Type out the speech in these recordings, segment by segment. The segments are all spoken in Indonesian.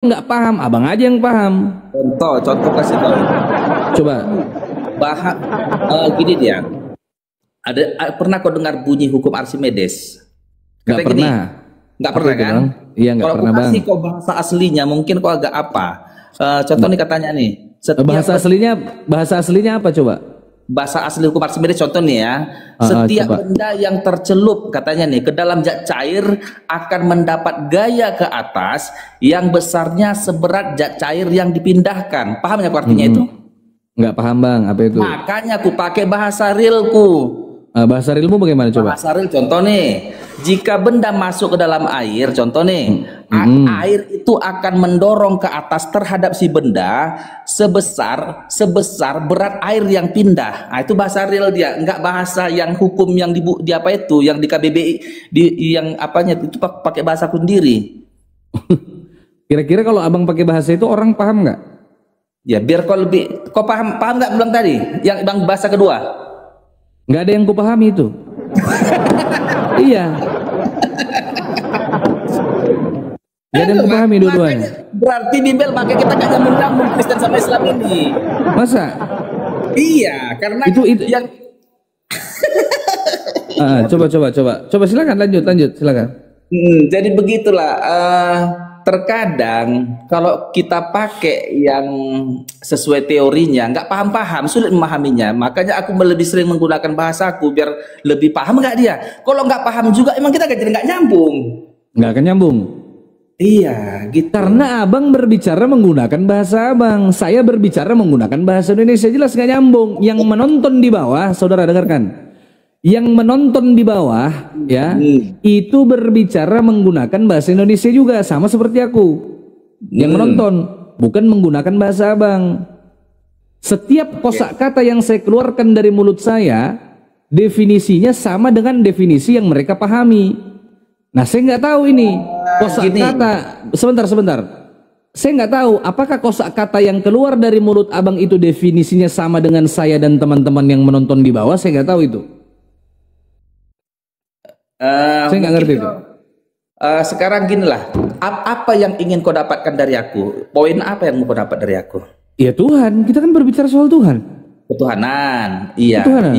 nggak paham, abang aja yang paham. Contoh kasih tahu. Coba. Gini dia. Pernah kau dengar bunyi hukum Archimedes? Nggak pernah. Nggak pernah kan? Iya, nggak pernah, Bang. Kalau kau bahasa aslinya mungkin kau agak apa? Contoh nih katanya nih. Bahasa aslinya apa coba? Bahasa asli hukum Archimedes contoh nih ya. Setiap benda yang tercelup katanya nih ke dalam zat cair akan mendapat gaya ke atas yang besarnya seberat zat cair yang dipindahkan. Paham nggak artinya itu? Nggak paham, Bang. Apa itu? Makanya aku pakai bahasa realku. Bahasa realmu bagaimana coba? Bahasa real contoh nih, jika benda masuk ke dalam air, contoh nih, air itu akan mendorong ke atas terhadap si benda sebesar berat air yang pindah. Nah, itu bahasa real dia, nggak bahasa yang hukum yang di apa itu, yang di KBBI, yang apanya itu pakai bahasa aku sendiri. Kira-kira kalau abang pakai bahasa itu orang paham nggak? Ya biar kau paham nggak belum tadi, yang bang bahasa kedua? Nggak ada yang kupahami itu. Iya. Nggak ada yang kupahami dua-duanya. Berarti Bimbel makanya kita nggak nyambung Kristen sama Islam ini. Masa? Iya, karena itu yang coba silakan lanjut silakan. Jadi begitulah. Terkadang kalau kita pakai yang sesuai teorinya nggak paham, sulit memahaminya. Makanya aku lebih sering menggunakan bahasaku biar lebih paham nggak dia. Kalau nggak paham juga emang kita jadi nggak nyambung. Nggak akan nyambung. Iya, gitu. Karena abang berbicara menggunakan bahasa abang, saya berbicara menggunakan bahasa Indonesia, jelas nggak nyambung. Yang menonton di bawah, saudara dengarkan. Yang menonton di bawah ya itu berbicara menggunakan bahasa Indonesia juga sama seperti aku. Yang menonton bukan menggunakan bahasa abang. Setiap kosakata yang saya keluarkan dari mulut saya definisinya sama dengan definisi yang mereka pahami. Nah, saya nggak tahu ini kosakata. Sebentar. Saya nggak tahu apakah kosakata yang keluar dari mulut abang itu definisinya sama dengan saya dan teman-teman yang menonton di bawah. Saya nggak tahu itu. Saya nggak ngerti itu. Sekarang ginilah, apa yang ingin kau dapatkan dari aku? Poin apa yang mau kau dapat dari aku? Ya Tuhan, kita kan berbicara soal Tuhan. Ketuhanan, iya. Ketuhanan.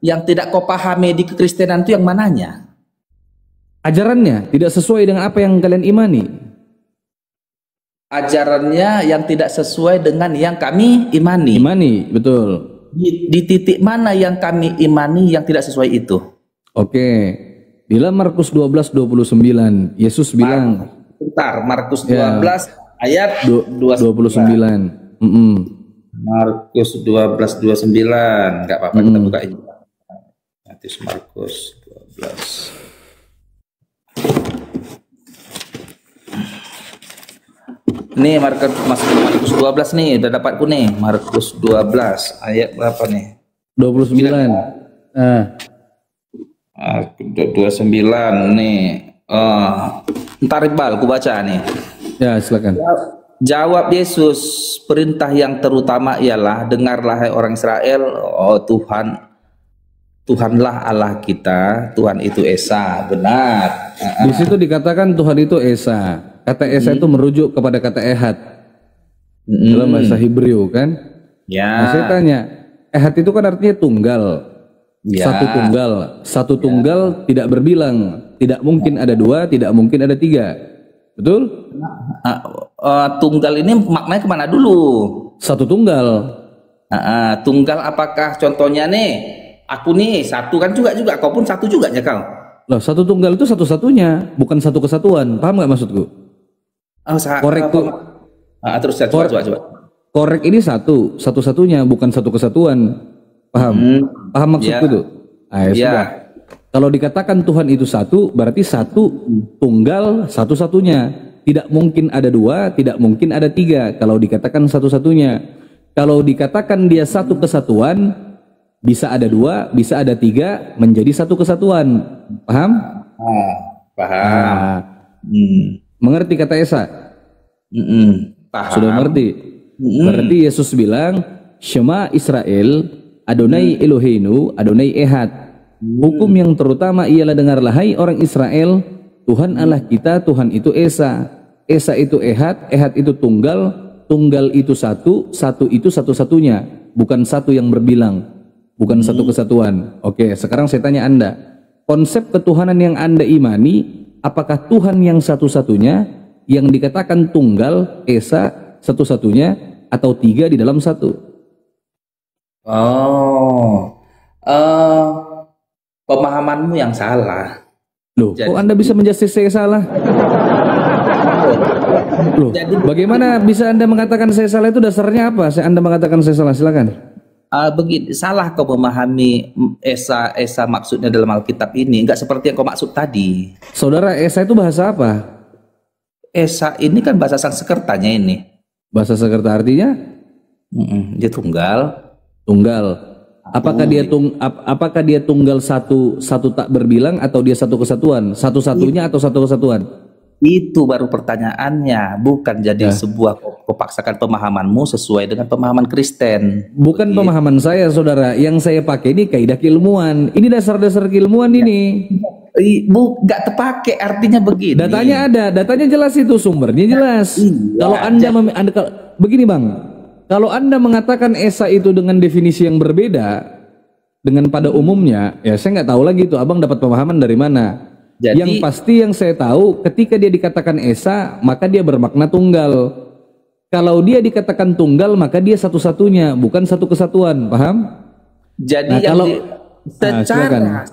Yang tidak kau pahami di kekristenan itu yang mananya? Ajarannya tidak sesuai dengan apa yang kalian imani. Ajarannya yang tidak sesuai dengan yang kami imani. Imani, betul. Di titik mana yang kami imani yang tidak sesuai itu? Oke. Di dalam Markus 12:29, Yesus bilang, Markus 12 ayat 29. Markus 12:29. Enggak apa-apa, kita buka ini. Nanti Markus 12. Nih Markus 12 nih, udah dapatku nih. Markus 12 ayat berapa nih? 29. 29 nih. Ntar Iqbal, aku baca nih. Ya, silakan. Jawab Yesus, perintah yang terutama ialah, dengarlah hai orang Israel, oh Tuhan, Tuhanlah Allah kita, Tuhan itu Esa. Benar. Di situ dikatakan Tuhan itu Esa. Kata Esa itu merujuk kepada kata Ehad dalam bahasa Hebrew kan? Ya. Nah, saya tanya, Ehad itu kan artinya tunggal. Ya. Satu tunggal tidak berbilang, tidak mungkin ada dua, tidak mungkin ada tiga, betul? Tunggal ini maknanya kemana dulu? Satu tunggal. Tunggal apakah contohnya nih? Aku nih satu kan juga kau pun satu juga ya kau. Loh, satu tunggal itu satu-satunya, bukan satu kesatuan. Paham nggak maksudku? Korek tuh. Terus coba. Korek ini satu-satunya, bukan satu kesatuan. Paham? Paham maksudku tuh? Sudah. Kalau dikatakan Tuhan itu satu, berarti satu tunggal satu-satunya. Tidak mungkin ada dua, tidak mungkin ada tiga. Kalau dikatakan satu-satunya. Kalau dikatakan dia satu kesatuan, bisa ada dua, bisa ada tiga, menjadi satu kesatuan. Paham? Paham. Mengerti kata Esa? Paham. Sudah mengerti? Berarti Yesus bilang, Shema Israel, Adonai Eloheinu, Adonai Ehad. Hukum yang terutama ialah dengarlah hai orang Israel, Tuhan Allah kita, Tuhan itu Esa. Esa itu ehad, ehad itu tunggal, tunggal itu satu, satu itu satu-satunya, bukan satu yang berbilang, bukan satu kesatuan. Oke, sekarang saya tanya Anda, konsep ketuhanan yang Anda imani, apakah Tuhan yang satu-satunya, yang dikatakan tunggal, esa, satu-satunya, atau tiga di dalam satu? Oh, pemahamanmu yang salah. Loh, kok Anda bisa menjustis saya salah? Loh, bagaimana bisa Anda mengatakan saya salah, itu dasarnya apa? Anda mengatakan saya salah, silakan. Begini, salah kau memahami esa maksudnya dalam Alkitab ini, enggak seperti yang kau maksud tadi. Saudara, esa itu bahasa apa? Esa ini kan bahasa Sanskertanya ini. Bahasa Sanskerta artinya? Dia tunggal. Tunggal. Apakah dia tunggal satu tak berbilang, atau dia satu kesatuan? Satu-satunya atau satu kesatuan? Itu baru pertanyaannya, bukan jadi sebuah kau paksakan pemahamanmu sesuai dengan pemahaman Kristen. Bukan pemahaman saya, saudara. Yang saya pakai ini kaidah keilmuan. Ini dasar-dasar keilmuan ini. Nggak terpakai, artinya begini. Datanya ada, datanya jelas, itu sumbernya jelas. Kalau Anda begini Bang, kalau Anda mengatakan esa itu dengan definisi yang berbeda dengan pada umumnya, ya saya nggak tahu lagi tuh Abang dapat pemahaman dari mana. Jadi, yang pasti yang saya tahu, ketika dia dikatakan esa, maka dia bermakna tunggal. Kalau dia dikatakan tunggal, maka dia satu-satunya, bukan satu kesatuan, paham? Jadi secara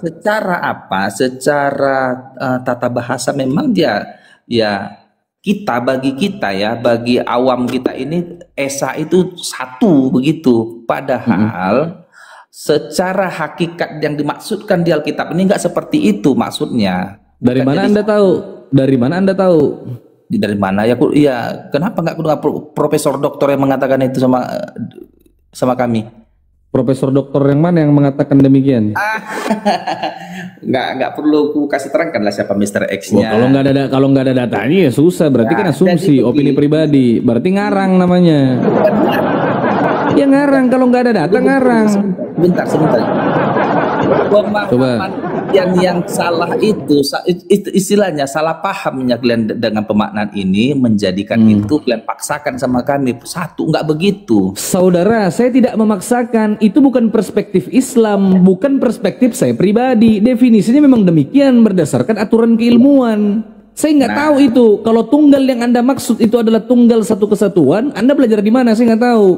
tata bahasa memang dia, ya bagi kita ya, bagi awam kita ini esa itu satu begitu. Padahal secara hakikat yang dimaksudkan di Alkitab ini nggak seperti itu maksudnya. Dari mana Anda tahu? Dari mana Anda tahu? Dari mana ya? Ya kenapa nggak profesor doktor yang mengatakan itu sama kami? Profesor doktor yang mana yang mengatakan demikian? Nggak perlu ku kasih terangkan lah siapa Mr. X-nya. Kalau nggak ada datanya ya susah. Berarti kan asumsi, opini pribadi. Berarti ngarang namanya. Ya ngarang, kalau nggak ada data ngarang. Sebentar. Pemahaman yang salah itu istilahnya salah pahamnya kalian dengan pemaknaan ini, menjadikan itu kalian paksakan sama kami. Satu, nggak begitu. Saudara, saya tidak memaksakan. Itu bukan perspektif Islam, bukan perspektif saya pribadi. Definisinya memang demikian berdasarkan aturan keilmuan. Saya nggak tahu itu. Kalau tunggal yang Anda maksud itu adalah tunggal satu kesatuan, Anda belajar di mana? Saya nggak tahu.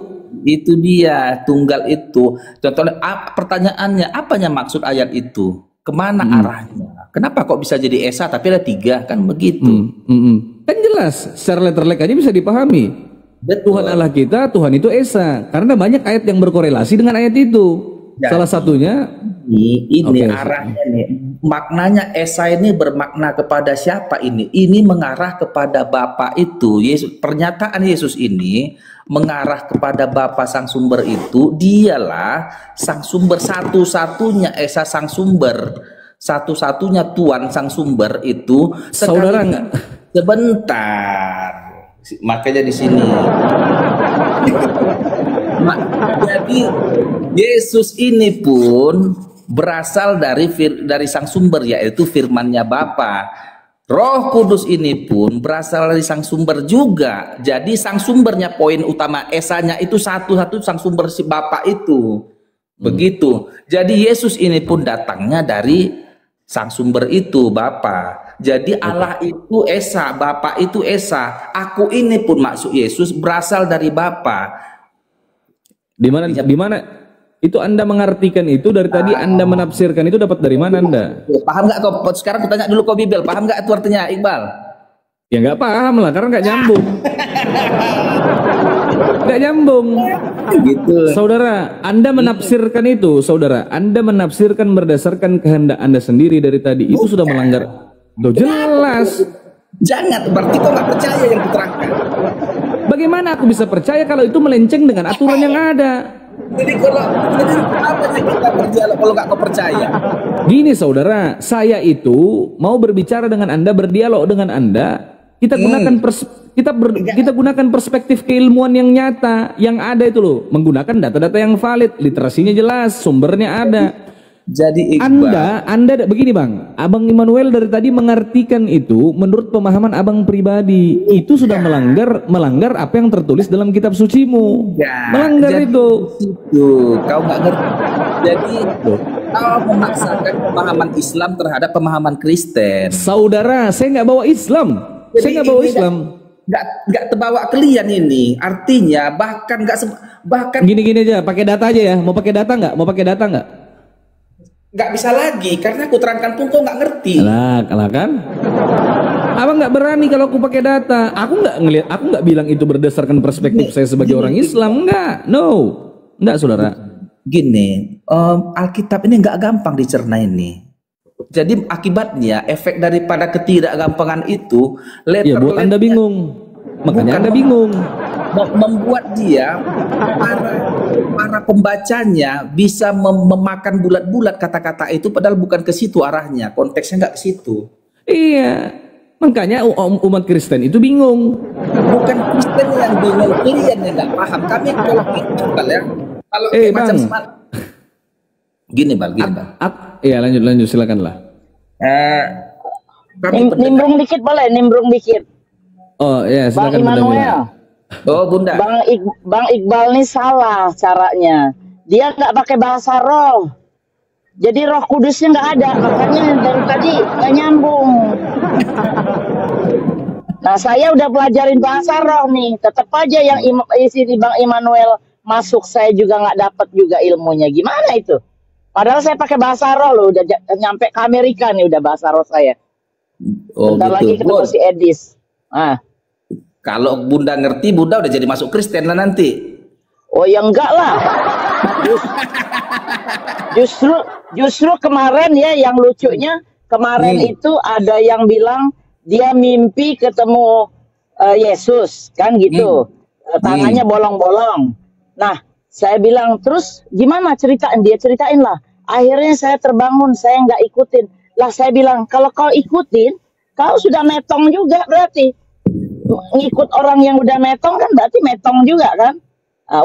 Itu dia tunggal itu. Contohnya pertanyaannya, apanya maksud ayat itu? Kemana arahnya? Kenapa kok bisa jadi esa tapi ada tiga? Kan begitu. Kan jelas, secara letterlek aja bisa dipahami. Betul. Tuhan Allah kita, Tuhan itu esa. Karena banyak ayat yang berkorelasi dengan ayat itu. Jadi, salah satunya ini arahnya nih. Maknanya esa ini bermakna kepada siapa ini? Ini mengarah kepada Bapa itu. Yesus, pernyataan Yesus ini mengarah kepada Bapa sang sumber itu. Dialah sang sumber satu-satunya, esa sang sumber, satu-satunya Tuhan sang sumber itu. Saudara enggak? Sebentar. Makanya di sini. Jadi Yesus ini pun berasal dari sang sumber, yaitu firman-Nya Bapa. Roh Kudus ini pun berasal dari sang sumber juga. Jadi sang sumbernya, poin utama esanya itu satu-satu sang sumber si Bapa itu. Begitu. Jadi Yesus ini pun datangnya dari sang sumber itu, Bapa. Jadi Allah itu esa, Bapa itu esa. Aku ini pun maksud Yesus berasal dari Bapa. Di mana itu Anda mengartikan itu dari tadi Anda menafsirkan itu dapat dari mana Anda? Paham nggak kau? Sekarang aku tanya dulu kau Bibel, paham nggak itu artinya, Iqbal? Ya nggak paham lah, karena nggak nyambung. Nggak nyambung. Gitu. Saudara, Anda menafsirkan itu, saudara, Anda menafsirkan berdasarkan kehendak Anda sendiri dari tadi. Itu sudah melanggar. Loh, jelas. Jangan, berarti kau nggak percaya yang diterangkan. Bagaimana aku bisa percaya kalau itu melenceng dengan aturan yang ada? Jadi apa sih kita berdialog kalau nggak kau percaya? Gini saudara, saya itu mau berbicara dengan Anda, berdialog dengan Anda. Kita gunakan kita gunakan perspektif keilmuan yang nyata, yang ada itu loh, menggunakan data-data yang valid, literasinya jelas, sumbernya ada. Jadi Iqbal, Anda begini bang, Abang Immanuel dari tadi mengartikan itu menurut pemahaman abang pribadi itu sudah melanggar apa yang tertulis dalam kitab sucimu. Melanggar jadi itu. Itu kau nggak ngerti. Jadi kau memaksakan pemahaman Islam terhadap pemahaman Kristen. Saudara, saya nggak bawa Islam. Jadi Saya nggak bawa ini Islam. Nggak terbawa kalian ini. Artinya bahkan Gini-gini aja, pakai data aja ya. Mau pakai data nggak? Mau pakai data nggak? nggak bisa lagi karena aku terangkan pun kau nggak ngerti. Kalah kan? Abang nggak berani kalau aku pakai data. Aku nggak bilang itu berdasarkan perspektif saya sebagai orang Islam. Nggak, nggak saudara. Gini, Alkitab ini nggak gampang dicerna ini. Jadi akibatnya efek daripada ketidakgampangan itu Ya buat Anda bingung. Makanya Anda bingung. Membuat dia para pembacanya bisa memakan bulat-bulat kata-kata itu padahal bukan ke situ arahnya, konteksnya nggak ke situ. Iya, makanya umat Kristen itu bingung. Bukan Kristen yang bingung, kalian yang nggak paham. Kami kalau ya, kalau macam gini Bal. Iya lanjut silakanlah. Nimbrung dikit boleh, nimbrung dikit. Oh ya silakan. Bang Immanuel. Oh Bunda. Bang Iqbal nih salah caranya. Dia nggak pakai bahasa roh. Jadi Roh Kudusnya nggak ada, makanya dari tadi nggak nyambung. Nah saya udah pelajarin bahasa roh nih, tetap aja yang isi di Bang Immanuel masuk saya juga nggak dapat juga ilmunya. Gimana itu? Padahal saya pakai bahasa roh loh, udah nyampe ke Amerika nih udah bahasa roh saya. Bentar gitu. lagi ketemu si Edis. Kalau Bunda ngerti, Bunda udah jadi masuk Kristen lah nanti. Oh ya enggak lah. Justru kemarin ya yang lucunya kemarin itu ada yang bilang dia mimpi ketemu Yesus kan gitu. Tangannya bolong-bolong. Nah, saya bilang terus gimana ceritain? Dia ceritain lah. Akhirnya saya terbangun, saya nggak ikutin. Lah saya bilang kalau kau ikutin, kau sudah metong juga berarti. Ngikut orang yang udah metong kan berarti metong juga kan.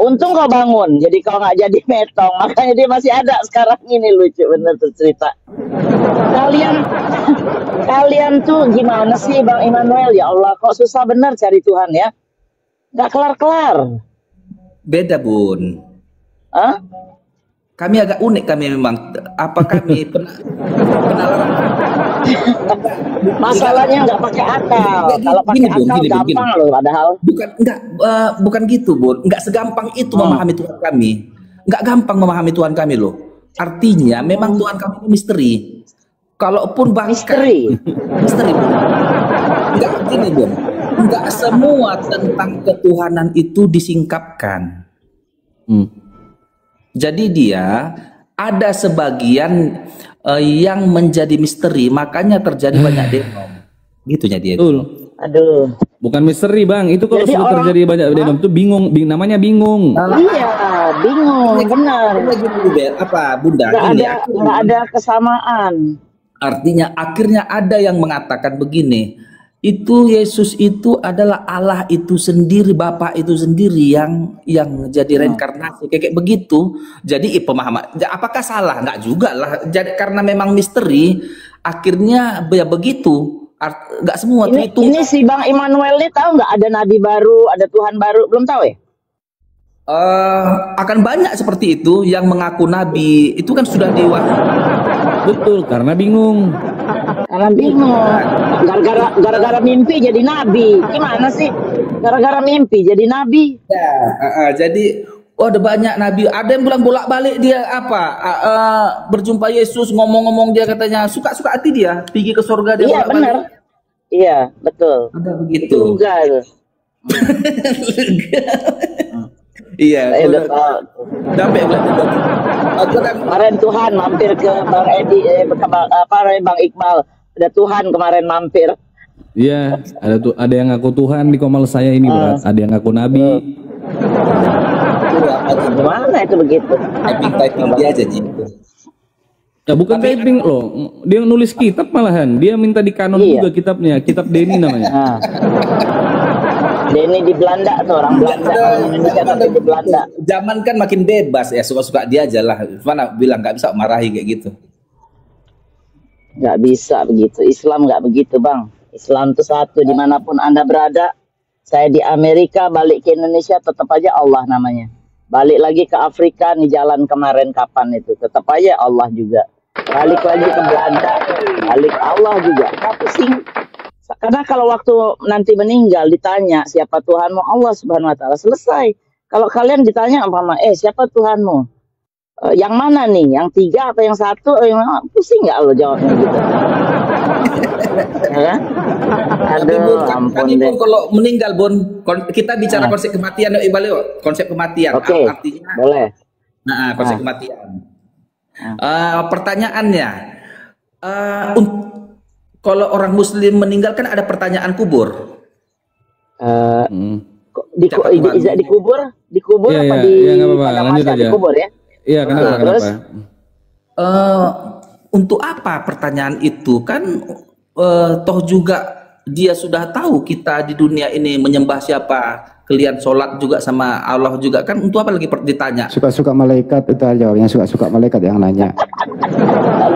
Untung kau bangun, jadi kau nggak jadi metong, makanya dia masih ada sekarang ini. Lucu bener tuh cerita. Kalian tuh gimana sih Bang Immanuel? Ya Allah, kok susah bener cari Tuhan ya. Nggak kelar-kelar. Beda Bun. Kami agak unik kami memang. Apa kami pernah Masalahnya nggak pakai akal. Kalau pakai akal gampang loh padahal. Bukan gitu Bun. Nggak segampang itu memahami Tuhan kami. Nggak gampang memahami Tuhan kami loh. Artinya memang Tuhan kami ini misteri. Kalaupun misteri Bun. Nggak gini Bun. Nggak semua tentang ketuhanan itu disingkapkan. Jadi dia ada sebagian yang menjadi misteri, makanya terjadi banyak denom. Gitunya dia. Aduh. Bukan misteri Bang, itu kalau sudah terjadi banyak denom itu bingung, namanya bingung. Iya, bingung, benar. Apa Bunda? Nggak ada kesamaan. Artinya akhirnya ada yang mengatakan begini. Itu Yesus itu adalah Allah itu sendiri, Bapa itu sendiri yang jadi reinkarnasi kayak begitu. Jadi pemahaman apakah salah? Enggak juga lah. Jadi karena memang misteri akhirnya ya begitu. Enggak semua itu. Ini si Bang Immanuel nih tahu nggak ada nabi baru, ada Tuhan baru, belum tahu ya? Akan banyak seperti itu yang mengaku nabi. Itu kan sudah Betul, karena bingung. Gara-gara mimpi jadi nabi. Gimana sih? Gara-gara mimpi jadi nabi. Ya, jadi ada banyak nabi. Ada yang bilang bolak-balik dia berjumpa Yesus, ngomong-ngomong dia katanya suka-suka hati dia, pergi ke surga dia. Iya benar. Iya betul. Ada begitu. Juga itu. Iya. Sampai kemarin Tuhan mampir ke Bang Edi, Bang Iqbal. Ada Tuhan kemarin mampir. Iya, ada yang ngaku Tuhan di komal saya ini, berat. Ada yang ngaku nabi. Gimana itu begitu? Typing dia aja gitu. Ya bukan typing loh, dia nulis kitab malahan. Dia minta dikanon juga kitabnya, kitab Deni namanya. Denny di Belanda tuh, orang Belanda, orang Indonesia tapi di Belanda. Zaman kan makin bebas ya, suka-suka dia aja lah. Mana bilang nggak bisa marahi kayak gitu. Nggak bisa begitu. Islam nggak begitu, Bang. Islam itu satu dimanapun Anda berada. Saya di Amerika, balik ke Indonesia tetap aja Allah namanya. Balik lagi ke Afrika nih, jalan kemarin kapan itu, tetap aja Allah juga. Balik lagi ke Belanda, balik Allah juga. Nggak pusing. Karena kalau waktu nanti meninggal ditanya siapa Tuhanmu, Allah Subhanahu Wa Taala, selesai. Kalau kalian ditanya apa, siapa Tuhanmu? Yang mana nih? Yang 3 atau yang 1? Pusing nggak lo jawabnya gitu? Ya? Aduh, ampun deh. Kalau meninggal, Bun, kita bicara konsep kematian, konsep kematian. Oke, artinya, boleh. Nah, konsep kematian. Pertanyaannya, kalau orang Muslim meninggal kan ada pertanyaan kubur. Dikubur Iya, apa iya, di iya, nggak apa-apa, padang lanjut mahsyar aja. dikubur ya? Iya, kenapa? Terus? Untuk apa pertanyaan itu? Kan toh juga dia sudah tahu kita di dunia ini menyembah siapa, kalian sholat juga sama Allah juga, kan untuk apa lagi ditanya? Suka-suka malaikat itu jawabnya, suka-suka malaikat yang nanya.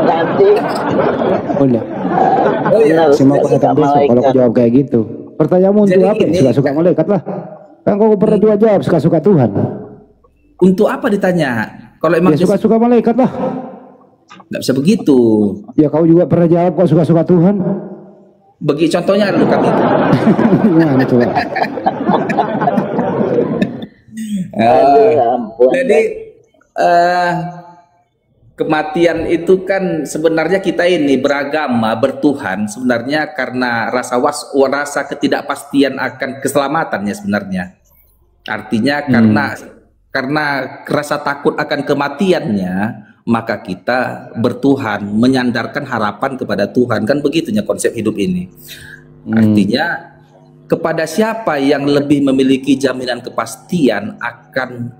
Nanti Udah. benar, Semua suka perkataan besok kalau malaikat. kau jawab kayak gitu. Pertanyaanmu untuk Jadi apa? gini. Suka-suka malaikat lah. Kan kau pernah juga jawab suka-suka Tuhan. Untuk apa ditanya? Kalau emang Ya suka-suka malaikat lah. nggak bisa begitu. Ya kau juga pernah jawab kok suka-suka Tuhan. Bagi contohnya dulu kami. Gimana coba? Aduh, ampun. Jadi kematian itu kan sebenarnya kita ini beragama, bertuhan sebenarnya karena rasa ketidakpastian akan keselamatannya sebenarnya. Artinya karena rasa takut akan kematiannya, maka kita bertuhan, menyandarkan harapan kepada Tuhan, kan begitunya konsep hidup ini. Artinya kepada siapa yang lebih memiliki jaminan kepastian akan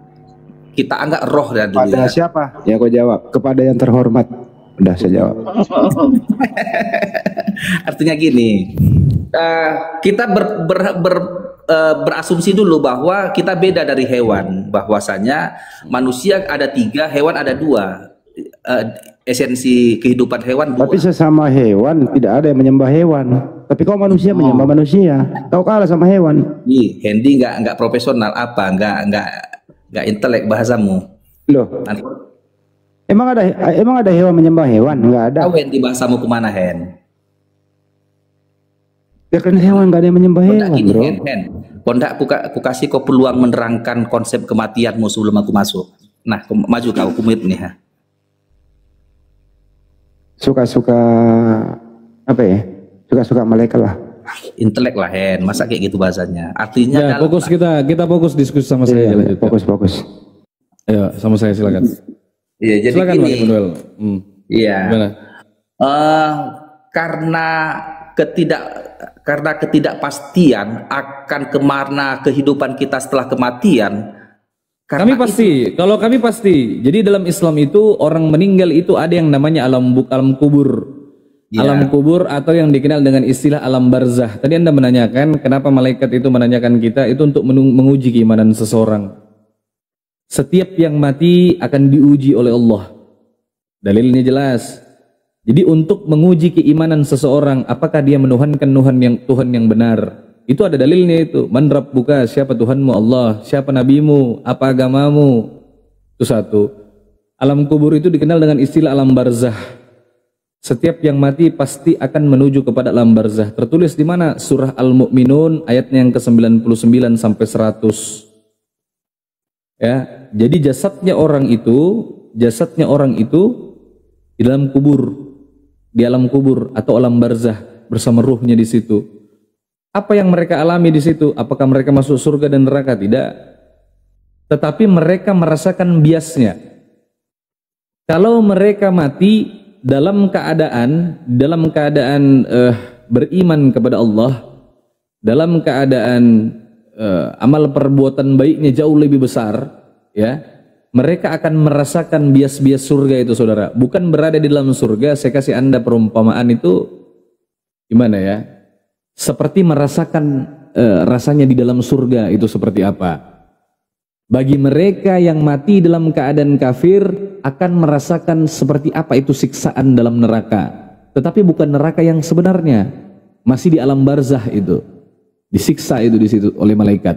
kita anggap roh dari dulu Pada ya. siapa? Ya kau jawab. Kepada yang terhormat. Udah saya jawab. Artinya gini, kita berasumsi dulu bahwa kita beda dari hewan, bahwasanya manusia ada 3, hewan ada 2. Esensi kehidupan hewan 2. Tapi sesama hewan tidak ada yang menyembah hewan. Tapi kau manusia menyembah manusia. Kau kalah sama hewan. Ih, Hendy nggak profesional apa, nggak intelek bahasamu. Loh, Nanti emang ada hewan menyembah hewan? Enggak ada. tahu Hendy bahasamu kemana, Hen? Ya kan hewan enggak ada yang menyembah Kondak hewan, gini, bro. Hen. Kondak aku kasih kau peluang menerangkan konsep kematianmu sebelum aku masuk. Nah, maju kau, kumit nih. Ha. Suka-suka apa ya? Suka-suka malaikat lah. Intelek lah, Hen. Masa kayak gitu bahasanya? Artinya Ya, dalam- fokus kita fokus diskusi sama saya aja Iya, lanjut. fokus. Ayo, sama saya silakan. Iya, jadi Silakan Pak gini. Immanuel. Iya. Gimana? Karena ketidakpastian akan kemana kehidupan kita setelah kematian. Kami pasti, kalau kami pasti. Jadi dalam Islam itu orang meninggal itu ada yang namanya alam kubur. Ya. Alam kubur atau yang dikenal dengan istilah alam barzah. Tadi Anda menanyakan kenapa malaikat itu menanyakan kita itu untuk menguji keimanan seseorang. Setiap yang mati akan diuji oleh Allah. Dalilnya jelas. Jadi untuk menguji keimanan seseorang, apakah dia menuhankan Tuhan yang benar? Itu ada dalilnya itu. Man rabbuka, siapa Tuhanmu? Allah. Siapa nabimu? Apa agamamu? Itu satu. Alam kubur itu dikenal dengan istilah alam barzah. Setiap yang mati pasti akan menuju kepada alam barzah. Tertulis di mana? Surah Al-Mu'minun ayatnya yang ke-99 sampai 100. Ya, jadi jasadnya orang itu di dalam kubur, di alam kubur atau alam barzah bersama ruhnya di situ. Apa yang mereka alami di situ? Apakah mereka masuk surga dan neraka? Tidak. Tetapi mereka merasakan biasnya. Kalau mereka mati dalam keadaan beriman kepada Allah, dalam keadaan amal perbuatan baiknya jauh lebih besar, ya, mereka akan merasakan bias-bias surga itu, saudara. Bukan berada di dalam surga. Saya kasih Anda perumpamaan itu gimana ya? Seperti merasakan rasanya di dalam surga itu seperti apa. Bagi mereka yang mati dalam keadaan kafir akan merasakan seperti apa itu siksaan dalam neraka. Tetapi bukan neraka yang sebenarnya, masih di alam barzah itu. Disiksa itu di situ oleh malaikat.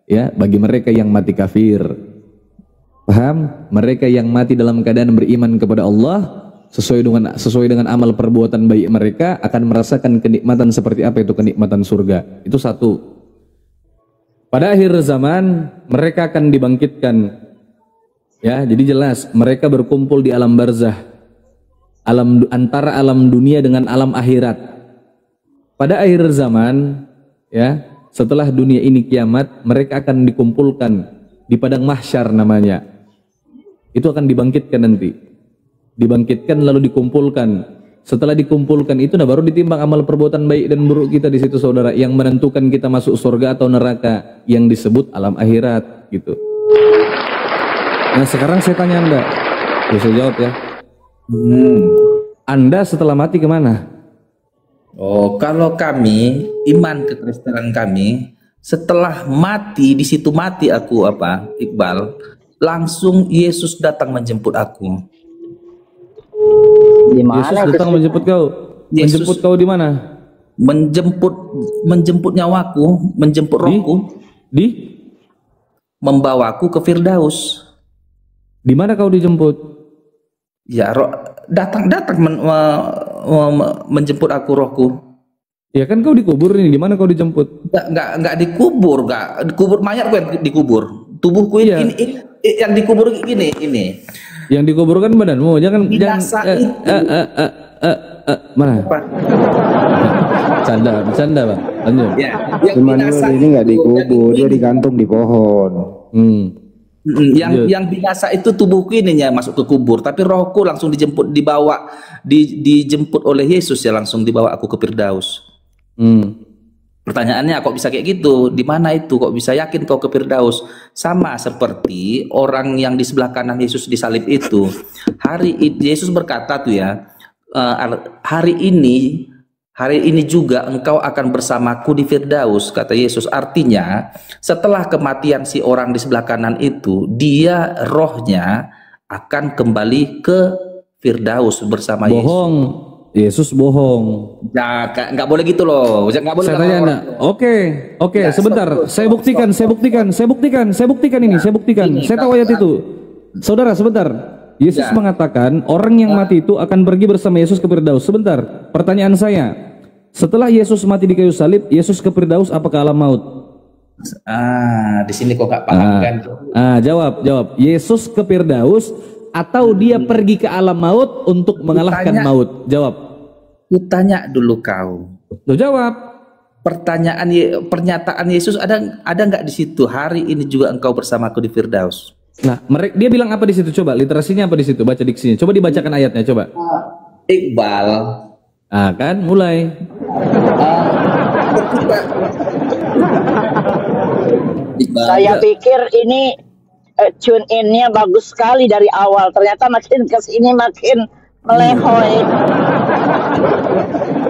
Ya, bagi mereka yang mati kafir. Paham? Mereka yang mati dalam keadaan beriman kepada Allah sesuai dengan amal perbuatan baik mereka akan merasakan kenikmatan seperti apa itu kenikmatan surga. Itu satu. Pada akhir zaman mereka akan dibangkitkan. Ya, jadi jelas mereka berkumpul di alam barzah. Antara alam dunia dengan alam akhirat. Pada akhir zaman, ya, setelah dunia ini kiamat, mereka akan dikumpulkan di padang mahsyar namanya. Itu akan dibangkitkan nanti. Dibangkitkan lalu dikumpulkan. Setelah dikumpulkan itu baru ditimbang amal perbuatan baik dan buruk kita di situ saudara, yang menentukan kita masuk surga atau neraka, yang disebut alam akhirat gitu. Nah sekarang saya tanya Anda, bisa jawab ya. Anda setelah mati kemana? Oh, kalau kami iman kekristenan kami, setelah mati di situ mati aku Iqbal, langsung Yesus datang menjemput aku. Di mana Yesus datang menjemput kau? Menjemput kau di mana? Menjemput nyawaku, menjemput rohku, membawaku ke Firdaus. Di mana kau dijemput? Ya, datang menjemput aku rohku. Ya kan kau dikubur ini, di mana kau dijemput? Enggak dikubur, dikubur mayat gue dikubur. Tubuhku ini yang dikubur ini. Yang dikuburkan badanmu, jangan mana? Bercanda Bang. Lanjut. Ya, Immanuel ini nggak dikubur, dia digantung di pohon. Yang binasa itu tubuhku ininya masuk ke kubur, tapi rohku langsung dijemput oleh Yesus ya, langsung dibawa aku ke Firdaus. Pertanyaannya kok bisa kayak gitu? Di mana itu? Kok bisa yakin kau ke Firdaus? Sama seperti orang yang di sebelah kanan Yesus disalib itu. Yesus berkata tuh ya, hari ini juga engkau akan bersamaku di Firdaus, kata Yesus. Artinya setelah kematian si orang di sebelah kanan itu, dia rohnya akan kembali ke Firdaus bersama Yesus. Bohong. Yesus bohong. Ya, nggak boleh gitu loh. Nggak boleh. Saya tanya Anda. Oke, Ya, sebentar. stop. Saya buktikan ini. Saya tahu ayat itu. Saudara, sebentar. Yesus mengatakan orang yang mati itu akan pergi bersama Yesus ke Firdaus. Sebentar. Pertanyaan saya. Setelah Yesus mati di kayu salib, Yesus ke Firdaus apa ke alam maut? Di sini kok nggak paham kan? Jawab. Yesus ke Firdaus atau dia pergi ke alam maut untuk mengalahkan maut? Jawab. Kutanya dulu kau. Lo jawab. Pernyataan Yesus ada nggak di situ? Hari ini juga engkau bersamaku di Firdaus. Nah, dia bilang apa di situ? Coba literasinya apa di situ? Baca diksinya. Coba dibacakan ayatnya. Coba. Iqbal. Kan mulai. Saya pikir ini tune in-nya bagus sekali dari awal. Ternyata makin kesini makin melehoy.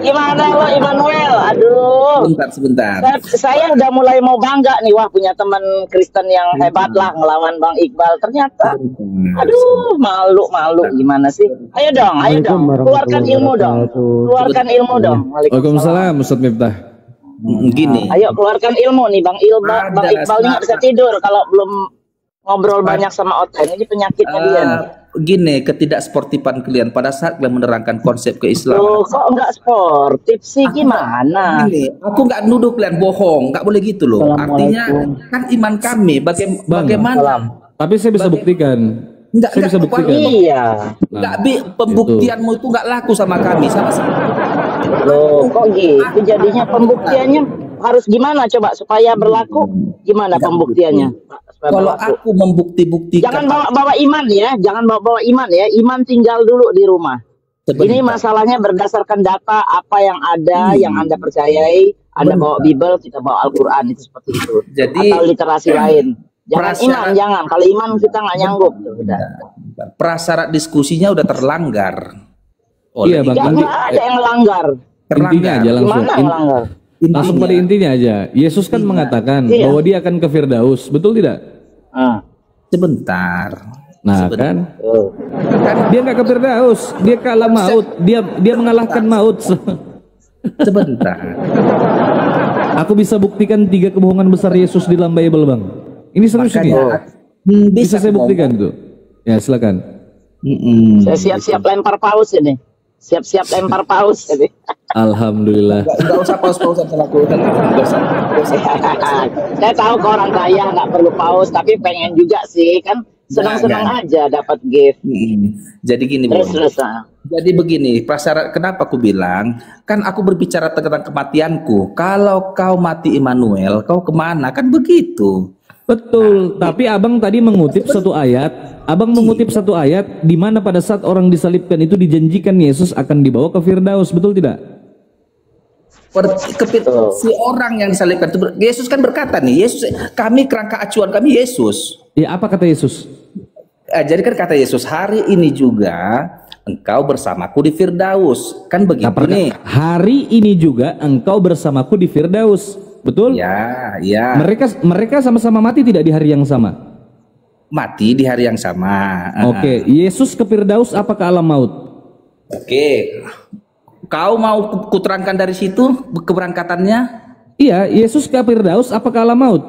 Gimana lo Immanuel? Aduh. Sebentar. Saya udah mulai mau bangga nih. Wah, punya teman Kristen yang hebat lah ngelawan Bang Iqbal. Ternyata aduh, malu gimana sih? Ayo dong. Keluarkan ilmu dong. Waalaikumsalam Ustaz Miftah. Gini. Ayo keluarkan ilmu nih Bang Iqbal nggak bisa tidur kalau belum ngobrol banyak sama Oten. Ini penyakitnya dia nih. Gini, ketidaksportifan kalian pada saat kalian menerangkan konsep keislaman. Loh, kok nggak sportif sih? Gimana? Gini, aku nggak nuduh kalian bohong, nggak boleh gitu loh. Artinya kan iman kami bagaimana? Tapi saya bisa buktikan. Saya bisa buktikan. Iya. Pembuktianmu itu nggak laku sama kami, sama. Loh, kok gitu? Jadinya pembuktiannya harus gimana coba supaya berlaku? Gimana pembuktiannya? Kalau aku membuktikan, jangan bawa iman ya, iman tinggal dulu di rumah. Ini masalahnya berdasarkan data apa yang ada, yang Anda percayai. Anda bawa Bible, kita bawa Al-Quran, itu seperti itu. Jadi, atau literasi lain. Jangan. Kalau iman kita nggak nyanggup. Udah. Prasyarat diskusinya udah terlanggar. Iya, Bang. Nggak ada yang melanggar. Intinya aja langsung. Gimana melanggar? Langsung pada intinya aja. Yesus kan mengatakan bahwa dia akan ke Firdaus, betul tidak? Sebentar. Nah kan dia nggak ke Firdaus, dia ke alam maut, dia mengalahkan maut. Sebentar. Aku bisa buktikan 3 kebohongan besar Yesus di dalam Bible, Bang. Ini serius ini. Bisa saya buktikan tuh. Ya silakan. Saya siap-siap lempar paus ini. Siap-siap lempar paus ini. Alhamdulillah. Enggak usah paus-pausan sama aku. Saya tahu ke orang kaya nggak perlu paus, tapi pengen juga sih kan. Senang-senang aja dapat gift. Jadi gini, terus. Jadi begini, prasyarat kenapa aku bilang, kan aku berbicara tentang kematianku. Kalau kau mati Immanuel, kau kemana? Kan begitu. Betul, tapi abang tadi mengutip satu ayat. Abang mengutip satu ayat di mana pada saat orang disalibkan itu dijanjikan Yesus akan dibawa ke Firdaus, betul tidak? Si orang yang disalibkan itu, Yesus kan berkata nih, Yesus, kami kerangka acuan kami Yesus. Ya, apa kata Yesus? Jadi kan kata Yesus, hari ini juga engkau bersamaku di Firdaus. Kan begitu nih. Hari ini juga engkau bersamaku di Firdaus. Betul? Ya, ya. Mereka sama-sama mati tidak di hari yang sama? Mati di hari yang sama. Oke, Yesus ke Firdaus apa ke alam maut? Oke. Kau mau kuterangkan dari situ keberangkatannya? Iya, Yesus ke Firdaus apa ke alam maut?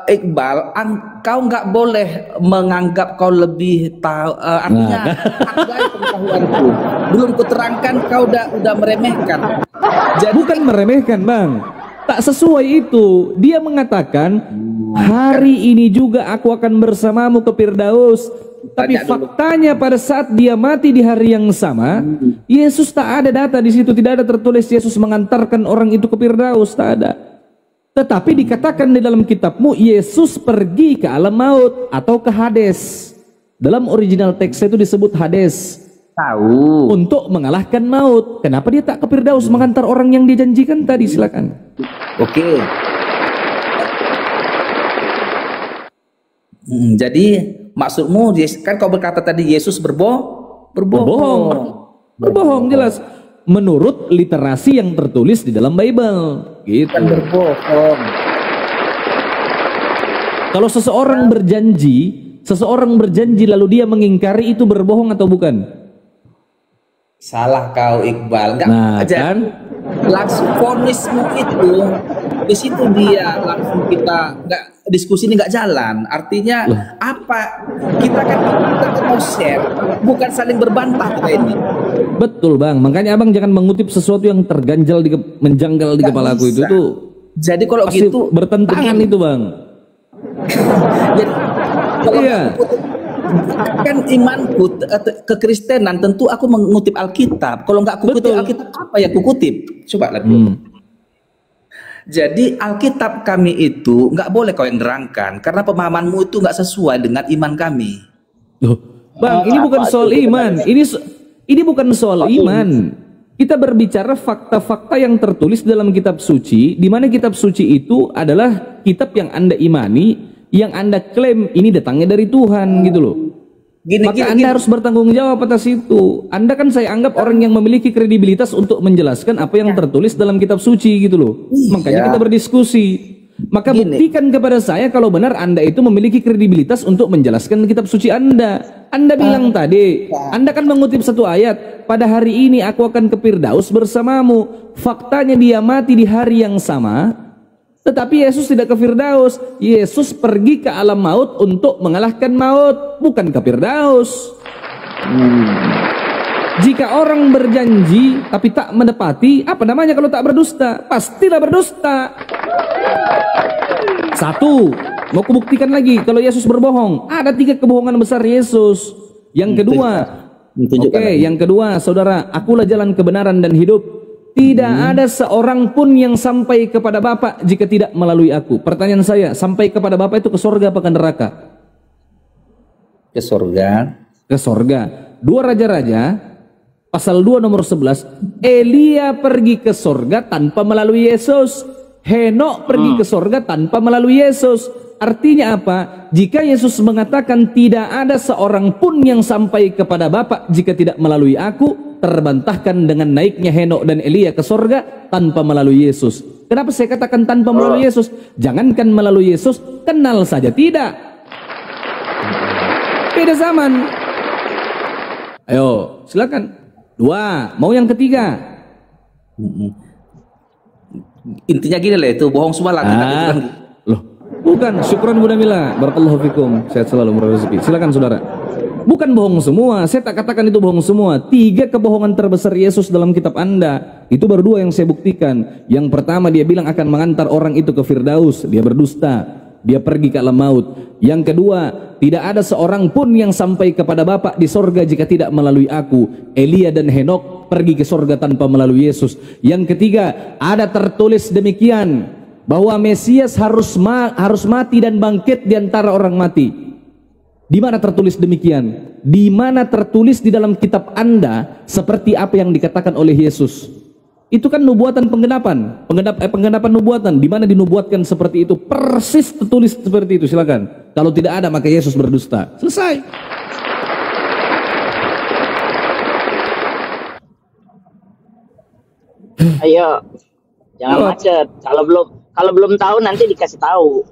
Iqbal, kau nggak boleh menganggap kau lebih tahu, artinya hargai pengetahuanku. Belum kuterangkan kau udah meremehkan. Jadi, bukan meremehkan, Bang. Tak sesuai itu. Dia mengatakan hari ini juga aku akan bersamamu ke Firdaus. Tapi faktanya pada saat dia mati di hari yang sama, Yesus tak ada data di situ, tidak ada tertulis Yesus mengantarkan orang itu ke Firdaus, tak ada. Tetapi dikatakan di dalam kitabmu Yesus pergi ke alam maut atau ke Hades. Dalam original teksnya itu disebut Hades. Tahu. Untuk mengalahkan maut. Kenapa dia tak ke Firdaus mengantar orang yang dijanjikan tadi? Silakan. Oke. Jadi maksudmu kan kau berkata tadi Yesus berbohong jelas menurut literasi yang tertulis di dalam Bible gitu. Kan berbohong. Kalau seseorang berjanji lalu dia mengingkari, itu berbohong atau bukan? Salah kau Iqbal. Nah, kan langsung vonismu itu di situ dia langsung kita diskusi ini nggak jalan. Artinya apa? Kita kan mau share, bukan saling berbantah kita ini. Betul, Bang. Makanya abang jangan mengutip sesuatu yang terganjal menjanggal di kepala aku itu tuh. Jadi kalau gitu bertentangan itu, Bang. Jadi iya. Kan imanku kekristenan tentu aku mengutip Alkitab. Kalau nggak kutip Alkitab apa ya kukutip? Coba lihat dulu. Jadi Alkitab kami itu nggak boleh kau yang nerangkan karena pemahamanmu itu nggak sesuai dengan iman kami. Bang, ini bukan soal iman. Ini bukan soal iman. Kita berbicara fakta-fakta yang tertulis dalam kitab suci, di mana kitab suci itu adalah kitab yang Anda imani, yang Anda klaim ini datangnya dari Tuhan gitu loh. Maka Anda harus bertanggung jawab atas itu. Anda kan saya anggap orang yang memiliki kredibilitas untuk menjelaskan apa yang tertulis dalam kitab suci gitu loh. Makanya kita berdiskusi. Maka buktikan kepada saya kalau benar Anda itu memiliki kredibilitas untuk menjelaskan kitab suci Anda. Anda bilang tadi, Anda kan mengutip satu ayat, pada hari ini aku akan ke Firdaus bersamamu. Faktanya dia mati di hari yang sama, tetapi Yesus tidak ke Firdaus. Yesus pergi ke alam maut untuk mengalahkan maut, bukan ke Firdaus. Jika orang berjanji tapi tak menepati, apa namanya kalau tak berdusta? Pastilah berdusta. Satu, mau kubuktikan lagi kalau Yesus berbohong. Ada 3 kebohongan besar Yesus. Yang kedua, yang kedua, saudara, akulah jalan kebenaran dan hidup. Tidak ada seorang pun yang sampai kepada Bapa jika tidak melalui aku. Pertanyaan saya, sampai kepada Bapa itu ke sorga apa ke neraka? Ke sorga. Ke sorga. 2 Raja-Raja pasal 2 nomor 11, Elia pergi ke sorga tanpa melalui Yesus. Henok pergi ke sorga tanpa melalui Yesus. Artinya apa? Jika Yesus mengatakan tidak ada seorang pun yang sampai kepada Bapa jika tidak melalui aku, terbantahkan dengan naiknya Henok dan Elia ke sorga tanpa melalui Yesus. Kenapa saya katakan tanpa melalui Yesus? Jangankan melalui Yesus, kenal saja tidak. Beda zaman. Ayo, silakan. 2, mau yang ketiga? Intinya gini lah, itu bohong semua lah. Loh, bukan. Syukran Bunda Mila, barakallahu fikum, sehat selalu, murah rezeki. Silakan saudara. Bukan bohong semua, saya tak katakan itu bohong semua. 3 kebohongan terbesar Yesus dalam kitab Anda, itu baru 2 yang saya buktikan. Yang pertama, dia bilang akan mengantar orang itu ke Firdaus, dia berdusta, dia pergi ke alam maut. Yang kedua, tidak ada seorang pun yang sampai kepada Bapa di sorga jika tidak melalui aku. Elia dan Henok pergi ke sorga tanpa melalui Yesus. Yang ketiga, ada tertulis demikian, bahwa Mesias harus mati dan bangkit di antara orang mati. Di mana tertulis demikian? Di mana tertulis di dalam kitab Anda seperti apa yang dikatakan oleh Yesus? Itu kan nubuatan penggenapan, penggenapan nubuatan. Di mana dinubuatkan seperti itu? Persis tertulis seperti itu. Silakan. Kalau tidak ada maka Yesus berdusta. Selesai. Ayo, jangan macet. Kalau belum tahu nanti dikasih tahu.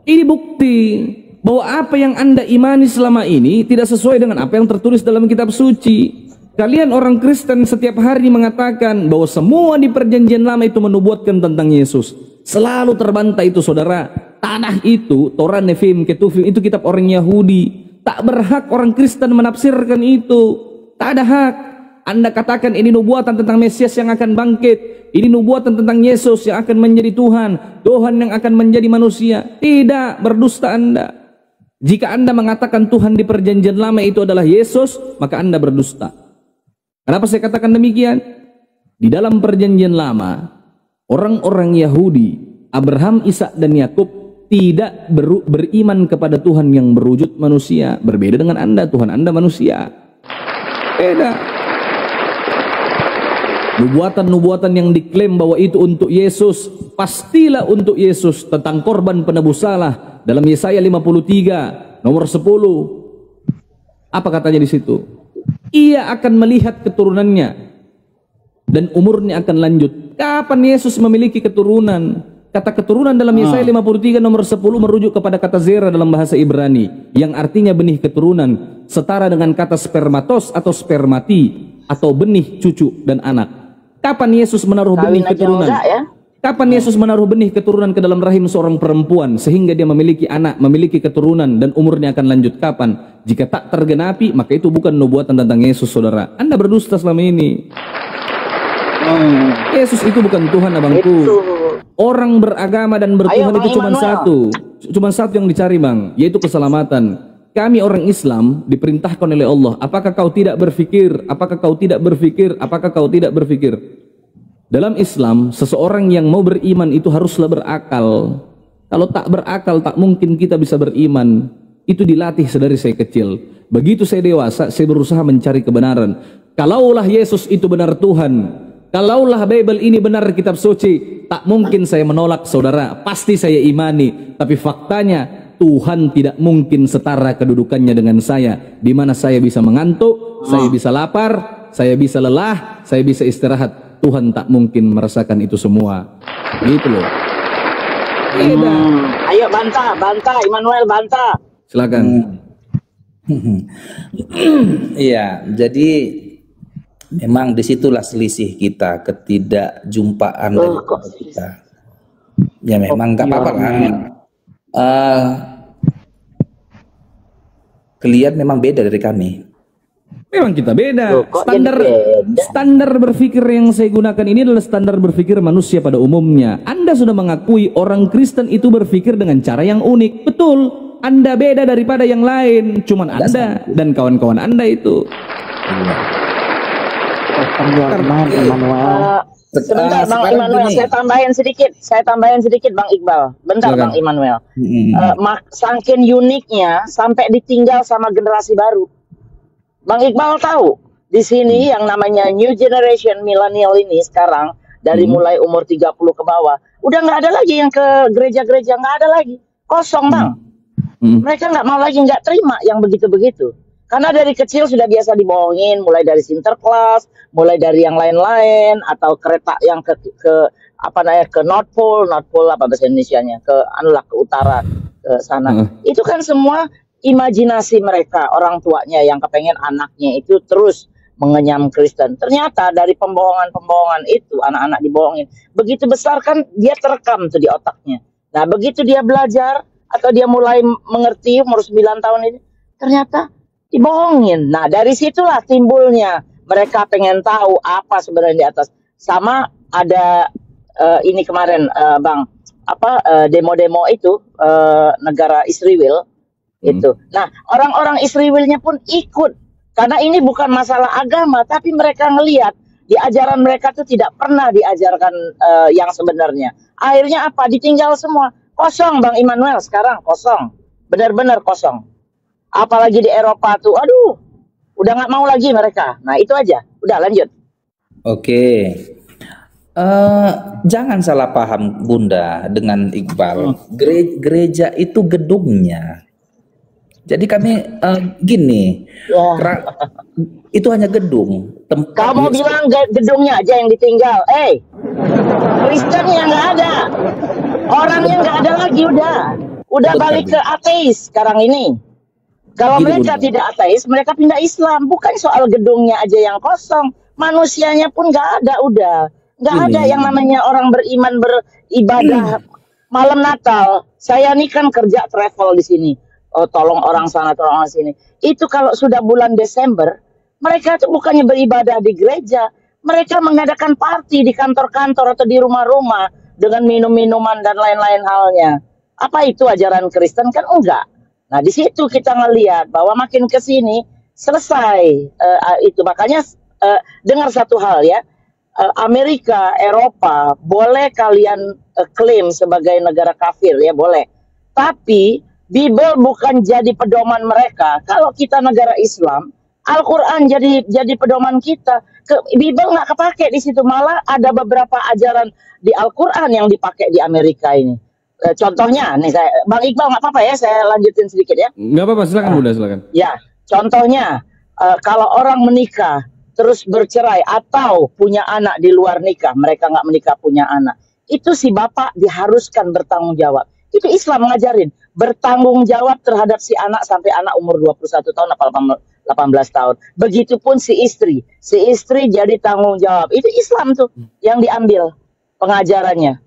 Ini bukti bahwa apa yang Anda imani selama ini tidak sesuai dengan apa yang tertulis dalam kitab suci. Kalian orang Kristen setiap hari mengatakan bahwa semua di perjanjian lama itu menubuatkan tentang Yesus. Selalu terbantah itu saudara. Tanah itu, Torah, Nefim, Ketuvim, itu kitab orang Yahudi. Tak berhak orang Kristen menafsirkan itu. Tak ada hak. Anda katakan ini nubuatan tentang Mesias yang akan bangkit. Ini nubuatan tentang Yesus yang akan menjadi Tuhan. Tuhan yang akan menjadi manusia. Tidak, berdusta Anda. Jika Anda mengatakan Tuhan di perjanjian lama itu adalah Yesus, maka Anda berdusta. Kenapa saya katakan demikian? Di dalam perjanjian lama, orang-orang Yahudi, Abraham, Ishak dan Yakub tidak beriman kepada Tuhan yang berwujud manusia. Berbeda dengan Anda, Tuhan Anda manusia. Beda. Nubuatan-nubuatan yang diklaim bahwa itu untuk Yesus, pastilah untuk Yesus. Tentang korban penebus salah dalam Yesaya 53 nomor 10. Apa katanya di situ? Ia akan melihat keturunannya dan umurnya akan lanjut. Kapan Yesus memiliki keturunan? Kata keturunan dalam Yesaya 53 nomor 10 merujuk kepada kata zera dalam bahasa Ibrani yang artinya benih keturunan, setara dengan kata spermatos atau spermati atau benih cucu dan anak. Kapan Yesus menaruh benih keturunan? Ya? Kapan Yesus menaruh benih keturunan ke dalam rahim seorang perempuan sehingga dia memiliki anak, memiliki keturunan dan umurnya akan lanjut? Kapan? Jika tak tergenapi maka itu bukan nubuatan tentang Yesus, saudara. Anda berdusta selama ini. Yesus itu bukan Tuhan, abangku. Orang beragama dan bertuhan itu cuma satu. Cuma satu yang dicari, bang, yaitu keselamatan. Kami orang Islam diperintahkan oleh Allah, apakah kau tidak berpikir? Apakah kau tidak berpikir? Apakah kau tidak berpikir? Dalam Islam, seseorang yang mau beriman itu haruslah berakal. Kalau tak berakal, tak mungkin kita bisa beriman. Itu dilatih sedari saya kecil. Begitu saya dewasa, saya berusaha mencari kebenaran. Kalaulah Yesus itu benar Tuhan, kalaulah Bible ini benar kitab suci, tak mungkin saya menolak, saudara. Pasti saya imani. Tapi faktanya, Tuhan tidak mungkin setara kedudukannya dengan saya. Di mana saya bisa mengantuk, saya bisa lapar, saya bisa lelah, saya bisa istirahat. Tuhan tak mungkin merasakan itu semua. Gitu loh. Ayo bantah, Immanuel bantah. Silakan. Iya, jadi memang disitulah selisih kita, ketidakjumpaan dari kita. Ya memang nggak apa-apa kan. Kalian memang beda dari kami. Memang kita beda. Standar berpikir yang saya gunakan ini adalah standar berpikir manusia pada umumnya. Anda sudah mengakui orang Kristen itu berpikir dengan cara yang unik. Betul. Anda beda daripada yang lain. Cuman Anda dan kawan-kawan Anda itu. Sebentar Bang Immanuel, saya tambahin sedikit Bang Iqbal. Bentar Bang Immanuel. Saking uniknya sampai ditinggal sama generasi baru. Bang Iqbal tahu di sini yang namanya new generation millennial ini sekarang dari mulai umur 30 ke bawah udah nggak ada lagi yang ke gereja-gereja, nggak ada lagi, kosong Bang. Mereka nggak mau lagi, nggak terima yang begitu-begitu. Karena dari kecil sudah biasa dibohongin, mulai dari Sinterklas, mulai dari yang lain-lain, atau kereta yang ke apa namanya, ke North Pole apa bahasa Indonesianya, ke anulah, ke utara, ke sana. Itu kan semua imajinasi mereka, orang tuanya yang kepengen anaknya itu terus mengenyam Kristen. Ternyata dari pembohongan-pembohongan itu, anak-anak dibohongin. Begitu besar kan dia terekam tuh di otaknya. Nah, begitu dia belajar atau dia mulai mengerti umur 9 tahun ini, ternyata dibohongin. Nah, dari situlah timbulnya mereka pengen tahu apa sebenarnya di atas. Sama ada ini kemarin Bang, demo-demo itu negara Israel itu. Nah, orang-orang Israelnya pun ikut karena ini bukan masalah agama, tapi mereka ngelihat di ajaran mereka tuh tidak pernah diajarkan yang sebenarnya. Akhirnya apa? Ditinggal semua. Kosong Bang Immanuel sekarang, kosong. Benar-benar kosong. Apalagi di Eropa tuh, aduh, udah nggak mau lagi mereka. Nah, itu aja. Udah, lanjut. Oke. Jangan salah paham Bunda dengan Iqbal. Gereja itu gedungnya. Jadi kami gini, itu hanya gedung. Kamu bilang gedungnya aja yang ditinggal. Kristen yang nggak ada, orangnya nggak ada lagi, udah balik ke ateis sekarang ini. Kalau mereka tidak ateis, mereka pindah Islam. Bukan soal gedungnya aja yang kosong, manusianya pun nggak ada, nggak ada yang namanya orang beriman beribadah malam Natal. Saya nih kan kerja travel di sini. Tolong orang sana, tolong orang sini. Itu kalau sudah bulan Desember, mereka itu bukannya beribadah di gereja, mereka mengadakan party di kantor-kantor atau di rumah-rumah dengan minum-minuman dan lain-lain halnya. Apa itu ajaran Kristen? Kan enggak. Nah, di situ kita ngelihat bahwa makin ke sini selesai itu. Makanya dengar satu hal ya, Amerika, Eropa boleh kalian klaim sebagai negara kafir ya, boleh. Tapi Bible bukan jadi pedoman mereka. Kalau kita negara Islam, Al-Quran jadi pedoman kita. Bible nggak kepake di situ, malah ada beberapa ajaran di Al-Quran yang dipakai di Amerika ini. Contohnya, nih Bang Iqbal nggak apa-apa ya, saya lanjutin sedikit ya. Nggak apa-apa, silakan Bunda, silakan. Ya, contohnya kalau orang menikah terus bercerai atau punya anak di luar nikah, mereka nggak menikah punya anak, itu si bapak diharuskan bertanggung jawab. Itu Islam ngajarin bertanggung jawab terhadap si anak sampai anak umur 21 tahun atau 18 tahun. Begitupun si istri jadi tanggung jawab. Itu Islam tuh yang diambil pengajarannya.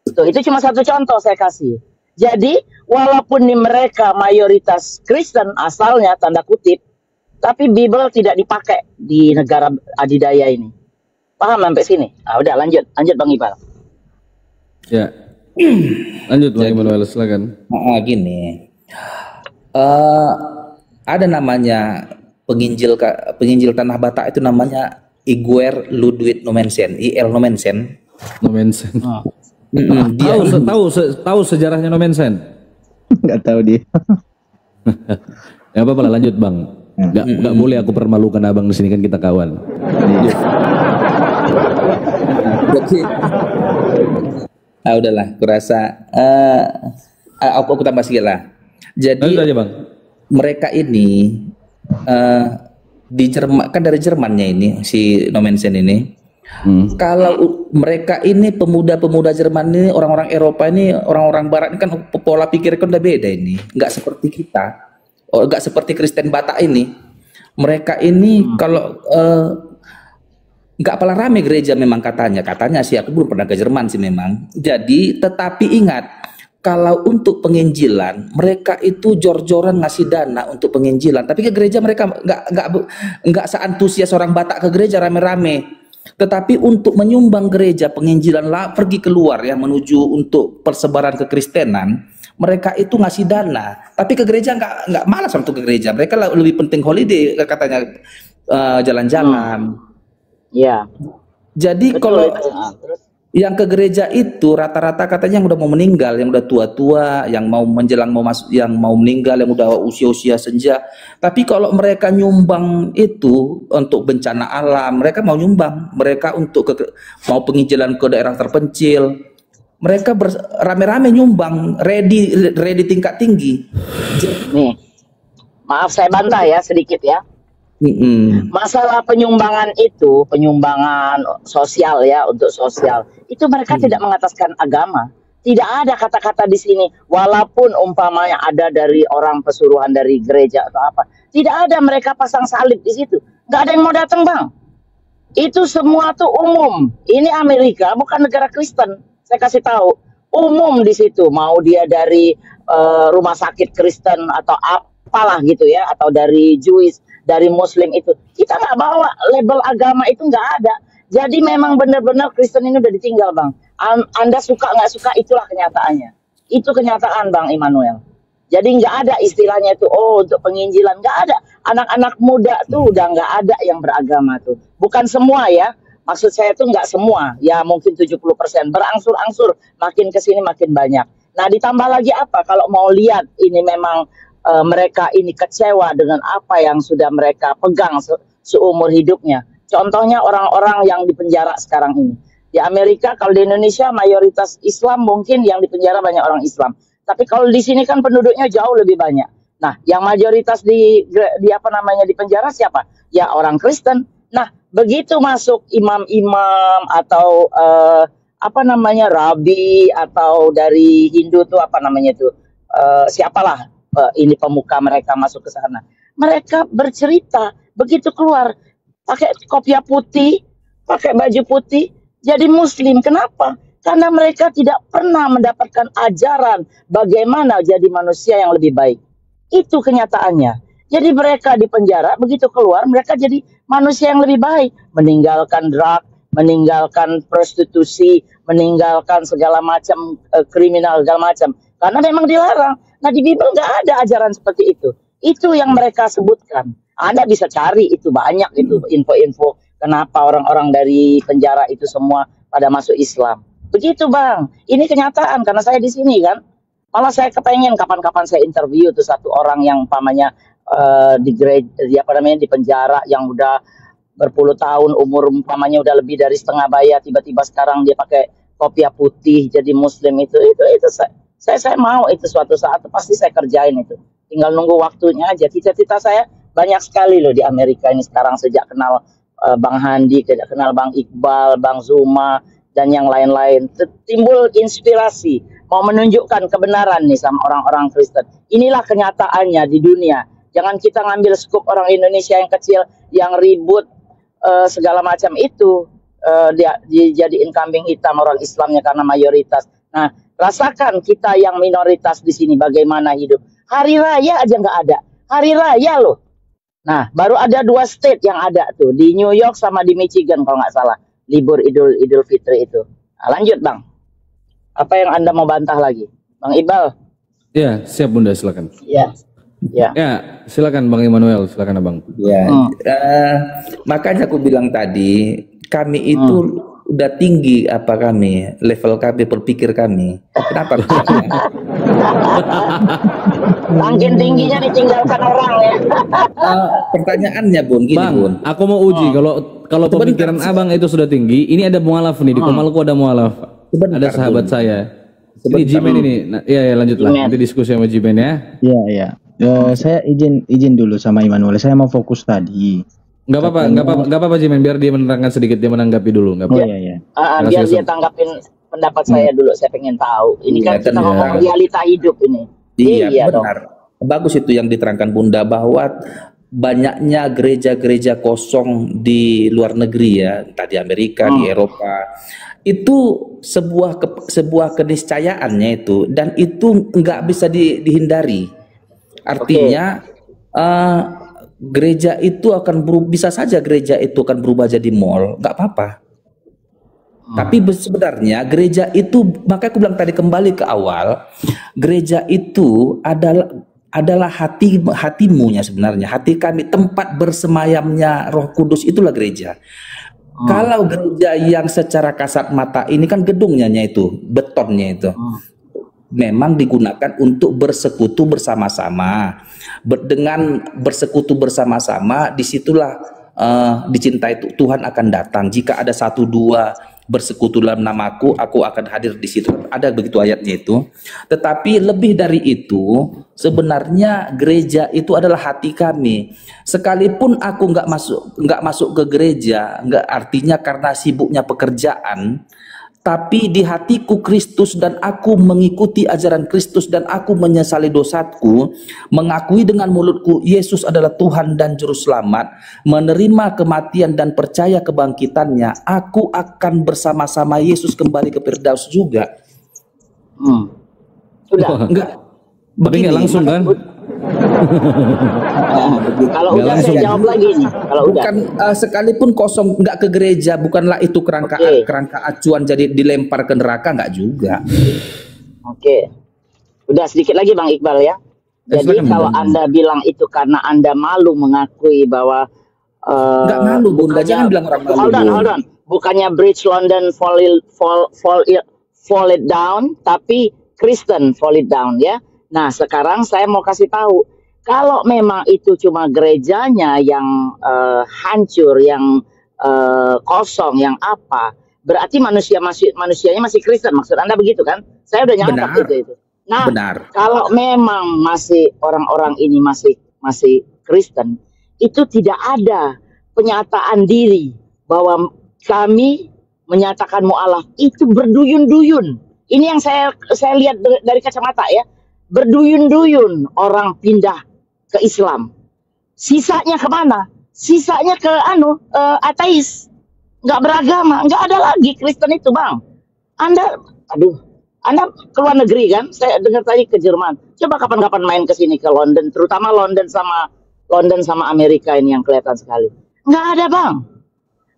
Itu cuma satu contoh saya kasih. Jadi walaupun nih mereka mayoritas Kristen asalnya tanda kutip, tapi Bible tidak dipakai di negara adidaya ini. Paham sampai sini? Nah, udah lanjut Bang Iqbal. Ya. Lanjut Bang Immanuel, silakan. Gini, ada namanya penginjil Tanah Batak itu namanya Iguer Ludwig Nommensen, I.L. Nommensen. Dia tahu sejarahnya Nommensen? Nggak tahu dia. Ya apa lanjut Bang. Nggak boleh aku permalukan abang di sini, kan kita kawan. Udahlah, kurasa aku tambah sedikit lah. Jadi aja, Bang. Mereka ini di Jerman, kan dari Jermannya ini si Nommensen ini. Kalau mereka ini pemuda-pemuda Jerman ini, orang-orang Eropa ini, orang-orang Barat ini kan pola pikir kan udah beda ini, nggak seperti kita, nggak seperti Kristen Batak ini. Mereka ini kalau nggak pernah rame gereja memang katanya sih, aku belum pernah ke Jerman sih memang. Jadi tetapi ingat, kalau untuk penginjilan mereka itu jor-joran ngasih dana untuk penginjilan, tapi ke gereja mereka nggak seantusias orang Batak ke gereja rame-rame. Tetapi untuk menyumbang gereja penginjilan lah, pergi keluar ya menuju untuk persebaran kekristenan, mereka itu ngasih dana. Tapi ke gereja nggak malas untuk ke gereja, mereka lebih penting holiday katanya, jalan-jalan. Ya. Jadi kalau yang ke gereja itu rata-rata katanya yang udah mau meninggal, yang udah tua-tua, yang mau menjelang mau masuk, yang mau meninggal, yang udah usia-usia senja. Tapi kalau mereka nyumbang itu untuk bencana alam, mereka mau nyumbang, mereka untuk mau penginjilan ke daerah terpencil, mereka rame-rame nyumbang, ready tingkat tinggi. Maaf saya bantah ya sedikit ya. Masalah penyumbangan itu, penyumbangan sosial ya, untuk sosial, itu mereka tidak mengataskan agama. Tidak ada kata-kata di sini, walaupun umpamanya ada dari orang pesuruhan dari gereja atau apa. Tidak ada, mereka pasang salib di situ. Nggak ada yang mau datang, Bang. Itu semua tuh umum. Ini Amerika, bukan negara Kristen. Saya kasih tahu, umum di situ. Mau dia dari rumah sakit Kristen atau apalah gitu ya, atau dari Jewish, dari Muslim itu. Kita nggak bawa label agama, itu nggak ada. Jadi memang benar-benar Kristen ini udah ditinggal, Bang. Anda suka nggak suka, itulah kenyataannya. Itu kenyataan, Bang Immanuel. Jadi nggak ada istilahnya itu, oh untuk penginjilan, nggak ada. Anak-anak muda tuh udah nggak ada yang beragama tuh. Bukan semua ya, maksud saya tuh nggak semua. Ya mungkin 70%, berangsur-angsur, makin kesini makin banyak. Nah ditambah lagi apa, kalau mau lihat ini memang mereka ini kecewa dengan apa yang sudah mereka pegang seumur hidupnya. Contohnya orang-orang yang dipenjara sekarang ini. Di Amerika, kalau di Indonesia mayoritas Islam, mungkin yang dipenjara banyak orang Islam. Tapi kalau di sini kan penduduknya jauh lebih banyak. Nah, yang mayoritas di apa namanya di penjara siapa? Ya orang Kristen. Nah, begitu masuk imam-imam atau apa namanya rabi atau dari Hindu tuh apa namanya tuh siapalah ini pemuka mereka masuk ke sana. Mereka bercerita begitu keluar pakai kopiah putih, pakai baju putih, jadi Muslim. Kenapa? Karena mereka tidak pernah mendapatkan ajaran bagaimana jadi manusia yang lebih baik. Itu kenyataannya. Jadi mereka di penjara, begitu keluar, mereka jadi manusia yang lebih baik. Meninggalkan drug, meninggalkan prostitusi, meninggalkan segala macam kriminal, segala macam. Karena memang dilarang. Nah di Bible nggak ada ajaran seperti itu. Itu yang mereka sebutkan. Anda bisa cari itu, banyak itu info-info. Kenapa orang-orang dari penjara itu semua pada masuk Islam. Begitu Bang, ini kenyataan karena saya di sini kan. Malah saya kepengen kapan-kapan saya interview tuh satu orang yang umpamanya di penjara yang udah berpuluh tahun, umur umpamanya udah lebih dari setengah bayar, tiba-tiba sekarang dia pakai kopiah putih jadi Muslim itu saya mau itu suatu saat pasti saya kerjain itu. Tinggal nunggu waktunya aja. Cita-cita saya banyak sekali loh di Amerika ini sekarang sejak kenal Bang Handi, sejak kenal Bang Iqbal, Bang Zuma dan yang lain-lain. Timbul inspirasi mau menunjukkan kebenaran nih sama orang-orang Kristen. Inilah kenyataannya di dunia. Jangan kita ngambil skup orang Indonesia yang kecil yang ribut segala macam itu dia dijadiin kambing hitam orang Islamnya karena mayoritas. Nah, rasakan kita yang minoritas di sini bagaimana hidup. Hari raya aja nggak ada. Hari raya loh. Nah, baru ada 2 state yang ada tuh di New York sama di Michigan kalau nggak salah libur Idul Fitri itu. Nah, lanjut Bang. Apa yang Anda mau bantah lagi, Bang Iqbal? Ya, siap Bunda, silakan. Ya. Ya, silakan Bang Immanuel, silakan Abang. Ya, makanya aku bilang tadi kami itu udah tinggi level kami berpikir kami. Kenapa? Makin tingginya ditinggalkan orang ya. Pertanyaannya Bun, gini Bang, Bun. aku mau uji kalau pemikiran Abang itu sudah tinggi. Ini ada mualaf nih di Komalku, ada mualaf. Ada sahabat saya. Ini Jimen ini. Nah, ya lanjutlah. Nanti diskusi sama Jimen ya. Iya. Saya izin dulu sama Immanuel. Saya mau fokus tadi. Enggak apa-apa Jimen, biar dia menerangkan sedikit, dia menanggapi dulu, enggak apa-apa. Iya. Biar dia tanggapin pendapat saya dulu, saya pengen tahu. Ini kan kita ngomong realita hidup ini. Iya benar. Dong. Bagus itu yang diterangkan Bunda bahwa banyaknya gereja-gereja kosong di luar negeri ya, tadi Amerika, di Eropa. Itu sebuah keniscayaannya itu, dan itu nggak bisa dihindari. Artinya gereja itu akan bisa saja gereja itu akan berubah jadi mall, nggak apa-apa. Tapi sebenarnya gereja itu, makanya aku bilang tadi kembali ke awal, gereja itu adalah hatimunya sebenarnya, hati kami, tempat bersemayamnya Roh Kudus, itulah gereja. Kalau gereja yang secara kasat mata ini kan gedungnya itu, betonnya itu, memang digunakan untuk bersekutu bersama-sama. Dengan bersekutu bersama-sama, disitulah dicintai Tuhan akan datang. Jika ada 1-2 bersekutu dalam namaku, aku akan hadir di situ. Ada begitu ayatnya itu. Tetapi lebih dari itu, sebenarnya gereja itu adalah hati kami. Sekalipun aku nggak masuk ke gereja, nggak artinya karena sibuknya pekerjaan, tapi di hatiku Kristus dan aku mengikuti ajaran Kristus dan aku menyesali dosaku, mengakui dengan mulutku Yesus adalah Tuhan dan Juru Selamat, menerima kematian dan percaya kebangkitannya, aku akan bersama-sama Yesus kembali ke Firdaus juga. Sudah. Enggak. Tapi nggak langsung kan? Kalau udah saya jawab lagi nih. Kalau udah. Bukan sekalipun kosong nggak ke gereja, bukanlah itu kerangka acuan jadi dilempar ke neraka, nggak juga. Oke. Udah sedikit lagi Bang Iqbal ya. Jadi kalau Anda bilang itu karena Anda malu mengakui bahwa nggak malu, Bunda. Jangan bilang orang malu. Hold on. Bukannya Bridge London fall it down, tapi Kristen fall it down ya. Nah, sekarang saya mau kasih tahu, kalau memang itu cuma gerejanya yang hancur, yang kosong, yang apa, berarti manusianya masih Kristen. Maksud Anda begitu kan? Saya udah nyangkap itu. Nah, kalau memang masih orang-orang ini masih Kristen, itu tidak ada penyataan diri bahwa kami menyatakan mu'alaf, itu berduyun-duyun. Ini yang saya lihat dari kacamata ya. Berduyun-duyun orang pindah ke Islam. Sisanya kemana? Sisanya ke ateis. Nggak beragama. Nggak ada lagi Kristen itu, Bang. Anda ke luar negeri kan? Saya dengar tadi ke Jerman. Coba kapan-kapan main ke sini ke London. Terutama London sama Amerika ini yang kelihatan sekali. Nggak ada, Bang.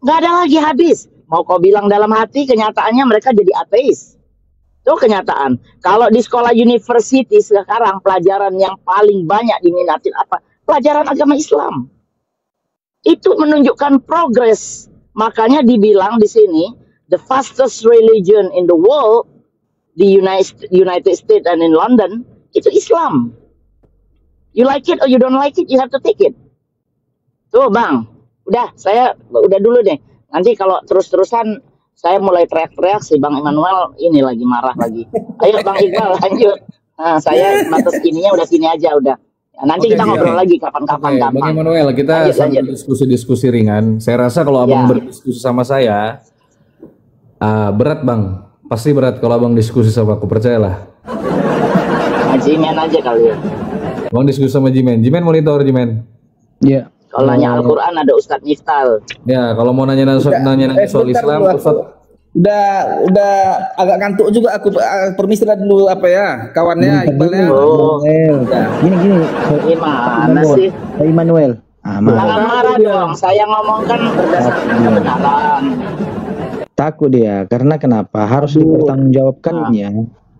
Nggak ada lagi, habis. Mau kau bilang dalam hati, kenyataannya mereka jadi ateis. Itu kenyataan. Kalau di sekolah university sekarang pelajaran yang paling banyak diminatin apa? Pelajaran agama Islam. Itu menunjukkan progres. Makanya dibilang di sini the fastest religion in the world di United States and in London itu Islam. You like it or you don't like it, you have to take it. Tuh Bang, saya udah dulu deh. Nanti kalau terus-terusan saya mulai teriak-teriak si Bang Immanuel ini lagi marah lagi. Ayo Bang Iqbal lanjut. Nah, saya batas ininya udah sini aja udah. Nah, nanti kita ngobrol lagi kapan-kapan. Bang Immanuel, kita sambil diskusi-diskusi ringan. Saya rasa kalau Abang berdiskusi sama saya, berat Bang. Pasti berat kalau Abang diskusi sama aku, percayalah. Jimen aja kali ya. Bang diskusi sama Jimen. Jimen monitor Jimen. Iya. Kalau nanya Al-Quran ada Ustadz Miftal. Ya, kalau mau nanya soal Islam, udah agak ngantuk juga aku. Permisi dulu kawannya Iqbalnya. Gini. Gimana sih? Immanuel. Jangan marah dong. Saya ngomongkan berdasarkan kebenaran. Takut dia, karena kenapa? Harus dipertanggungjawabkannya.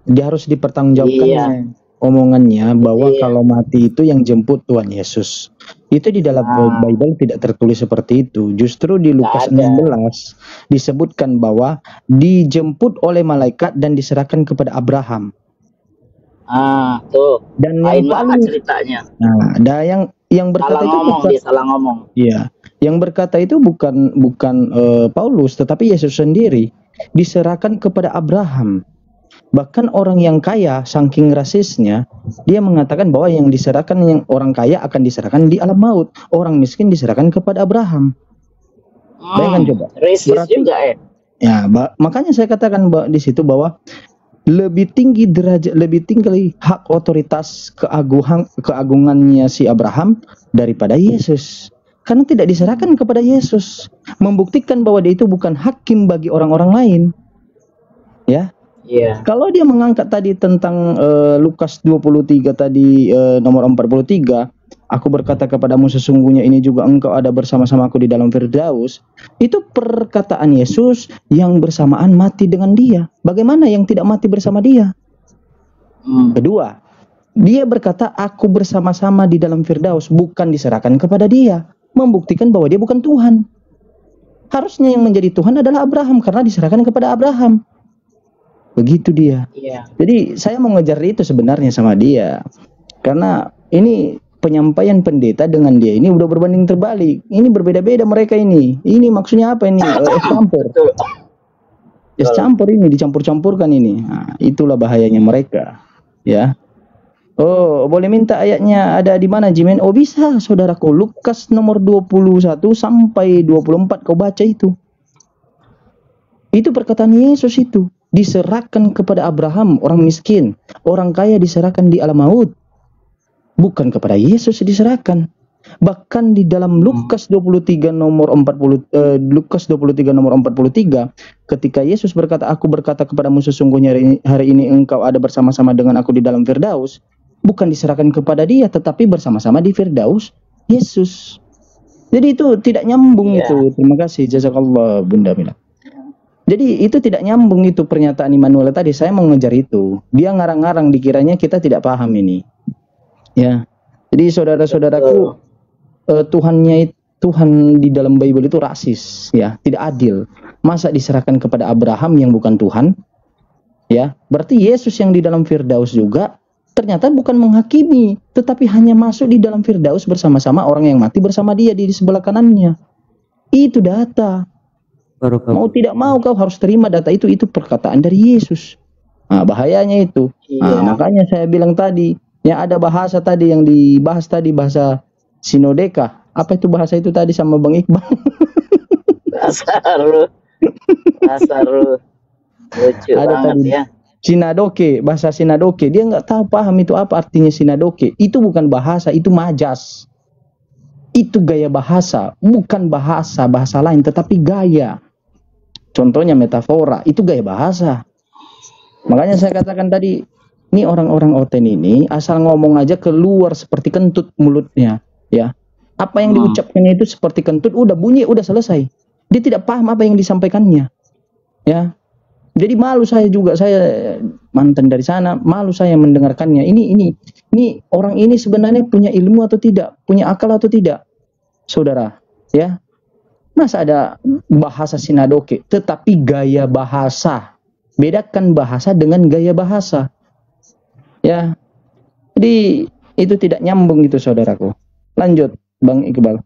Dia harus dipertanggungjawabkannya. Omongannya bahwa kalau mati itu yang jemput Tuhan Yesus. Itu di dalam Bible tidak tertulis seperti itu. Justru di Lukas 16 disebutkan bahwa dijemput oleh malaikat dan diserahkan kepada Abraham. Tuh. Dan lain banget ceritanya. Nah, ada yang berkata salah ngomong. Iya. Yang berkata itu bukan Paulus, tetapi Yesus sendiri diserahkan kepada Abraham. Bahkan orang yang kaya, saking rasisnya, dia mengatakan bahwa yang orang kaya akan diserahkan di alam maut. Orang miskin diserahkan kepada Abraham. Bayangkan coba. Rasis juga ya. Makanya saya katakan di situ bahwa lebih tinggi hak otoritas keagungannya si Abraham daripada Yesus. Karena tidak diserahkan kepada Yesus. Membuktikan bahwa dia itu bukan hakim bagi orang-orang lain. Ya. Kalau dia mengangkat tadi tentang Lukas 23 tadi nomor 43, aku berkata kepadamu sesungguhnya ini juga engkau ada bersama-sama aku di dalam Firdaus. Itu perkataan Yesus yang bersamaan mati dengan dia. Bagaimana yang tidak mati bersama dia? Kedua, dia berkata aku bersama-sama di dalam Firdaus, bukan diserahkan kepada dia. Membuktikan bahwa dia bukan Tuhan. Harusnya yang menjadi Tuhan adalah Abraham karena diserahkan kepada Abraham. Begitu dia. Jadi saya mau ngejar itu sebenarnya sama dia. Karena ini penyampaian pendeta dengan dia ini udah berbanding terbalik. Ini berbeda-beda mereka ini. Ini maksudnya apa ini? Campur. Es campur ini, dicampur-campurkan ini. Nah, itulah bahayanya mereka. Ya. Oh, boleh minta ayatnya ada di mana, Jimen? Oh, bisa, saudaraku. Lukas nomor 21 sampai 24 kau baca itu. Itu perkataan Yesus itu. Diserahkan kepada Abraham, orang miskin. Orang kaya diserahkan di alam maut. Bukan kepada Yesus diserahkan. Bahkan di dalam Lukas 23 nomor 43, ketika Yesus berkata, aku berkata kepadamu sesungguhnya hari ini engkau ada bersama-sama dengan aku di dalam Firdaus, bukan diserahkan kepada dia, tetapi bersama-sama di Firdaus Yesus. Jadi itu tidak nyambung itu. Terima kasih, jazakallah Bunda Mila. Jadi itu tidak nyambung itu pernyataan Immanuel tadi. Saya mau ngejar itu. Dia ngarang-ngarang, dikiranya kita tidak paham ini. Ya. Jadi saudara-saudaraku, Tuhan di dalam Bible itu rasis, ya, tidak adil. Masa diserahkan kepada Abraham yang bukan Tuhan? Ya, berarti Yesus yang di dalam Firdaus juga ternyata bukan menghakimi, tetapi hanya masuk di dalam Firdaus bersama-sama orang yang mati bersama dia di sebelah kanannya. Itu data. Mau tidak mau kau harus terima data itu perkataan dari Yesus. Nah, bahayanya itu. Nah, makanya saya bilang tadi, ya ada bahasa tadi yang dibahas tadi, bahasa Sinodeka. Apa itu bahasa itu tadi sama Bang Iqbal? Dasar lu. Lucu ada banget tadi, ya. Sinadoke, bahasa Sinadoke. Dia nggak tahu paham itu apa artinya Sinadoke. Itu bukan bahasa, itu majas. Itu gaya bahasa, bukan bahasa lain, tetapi gaya. Contohnya metafora, itu gaya bahasa. Makanya saya katakan tadi, ini orang-orang Oten ini asal ngomong aja keluar seperti kentut mulutnya, ya. Apa yang diucapkannya itu seperti kentut, udah bunyi, udah selesai. Dia tidak paham apa yang disampaikannya, ya. Jadi malu saya juga, saya mantan dari sana, malu saya mendengarkannya. Ini orang ini sebenarnya punya ilmu atau tidak, punya akal atau tidak, saudara, ya. Masa ada bahasa Sinadoke, tetapi gaya bahasa. Bedakan bahasa dengan gaya bahasa. Ya. Jadi itu tidak nyambung itu, saudaraku. Lanjut, Bang Iqbal.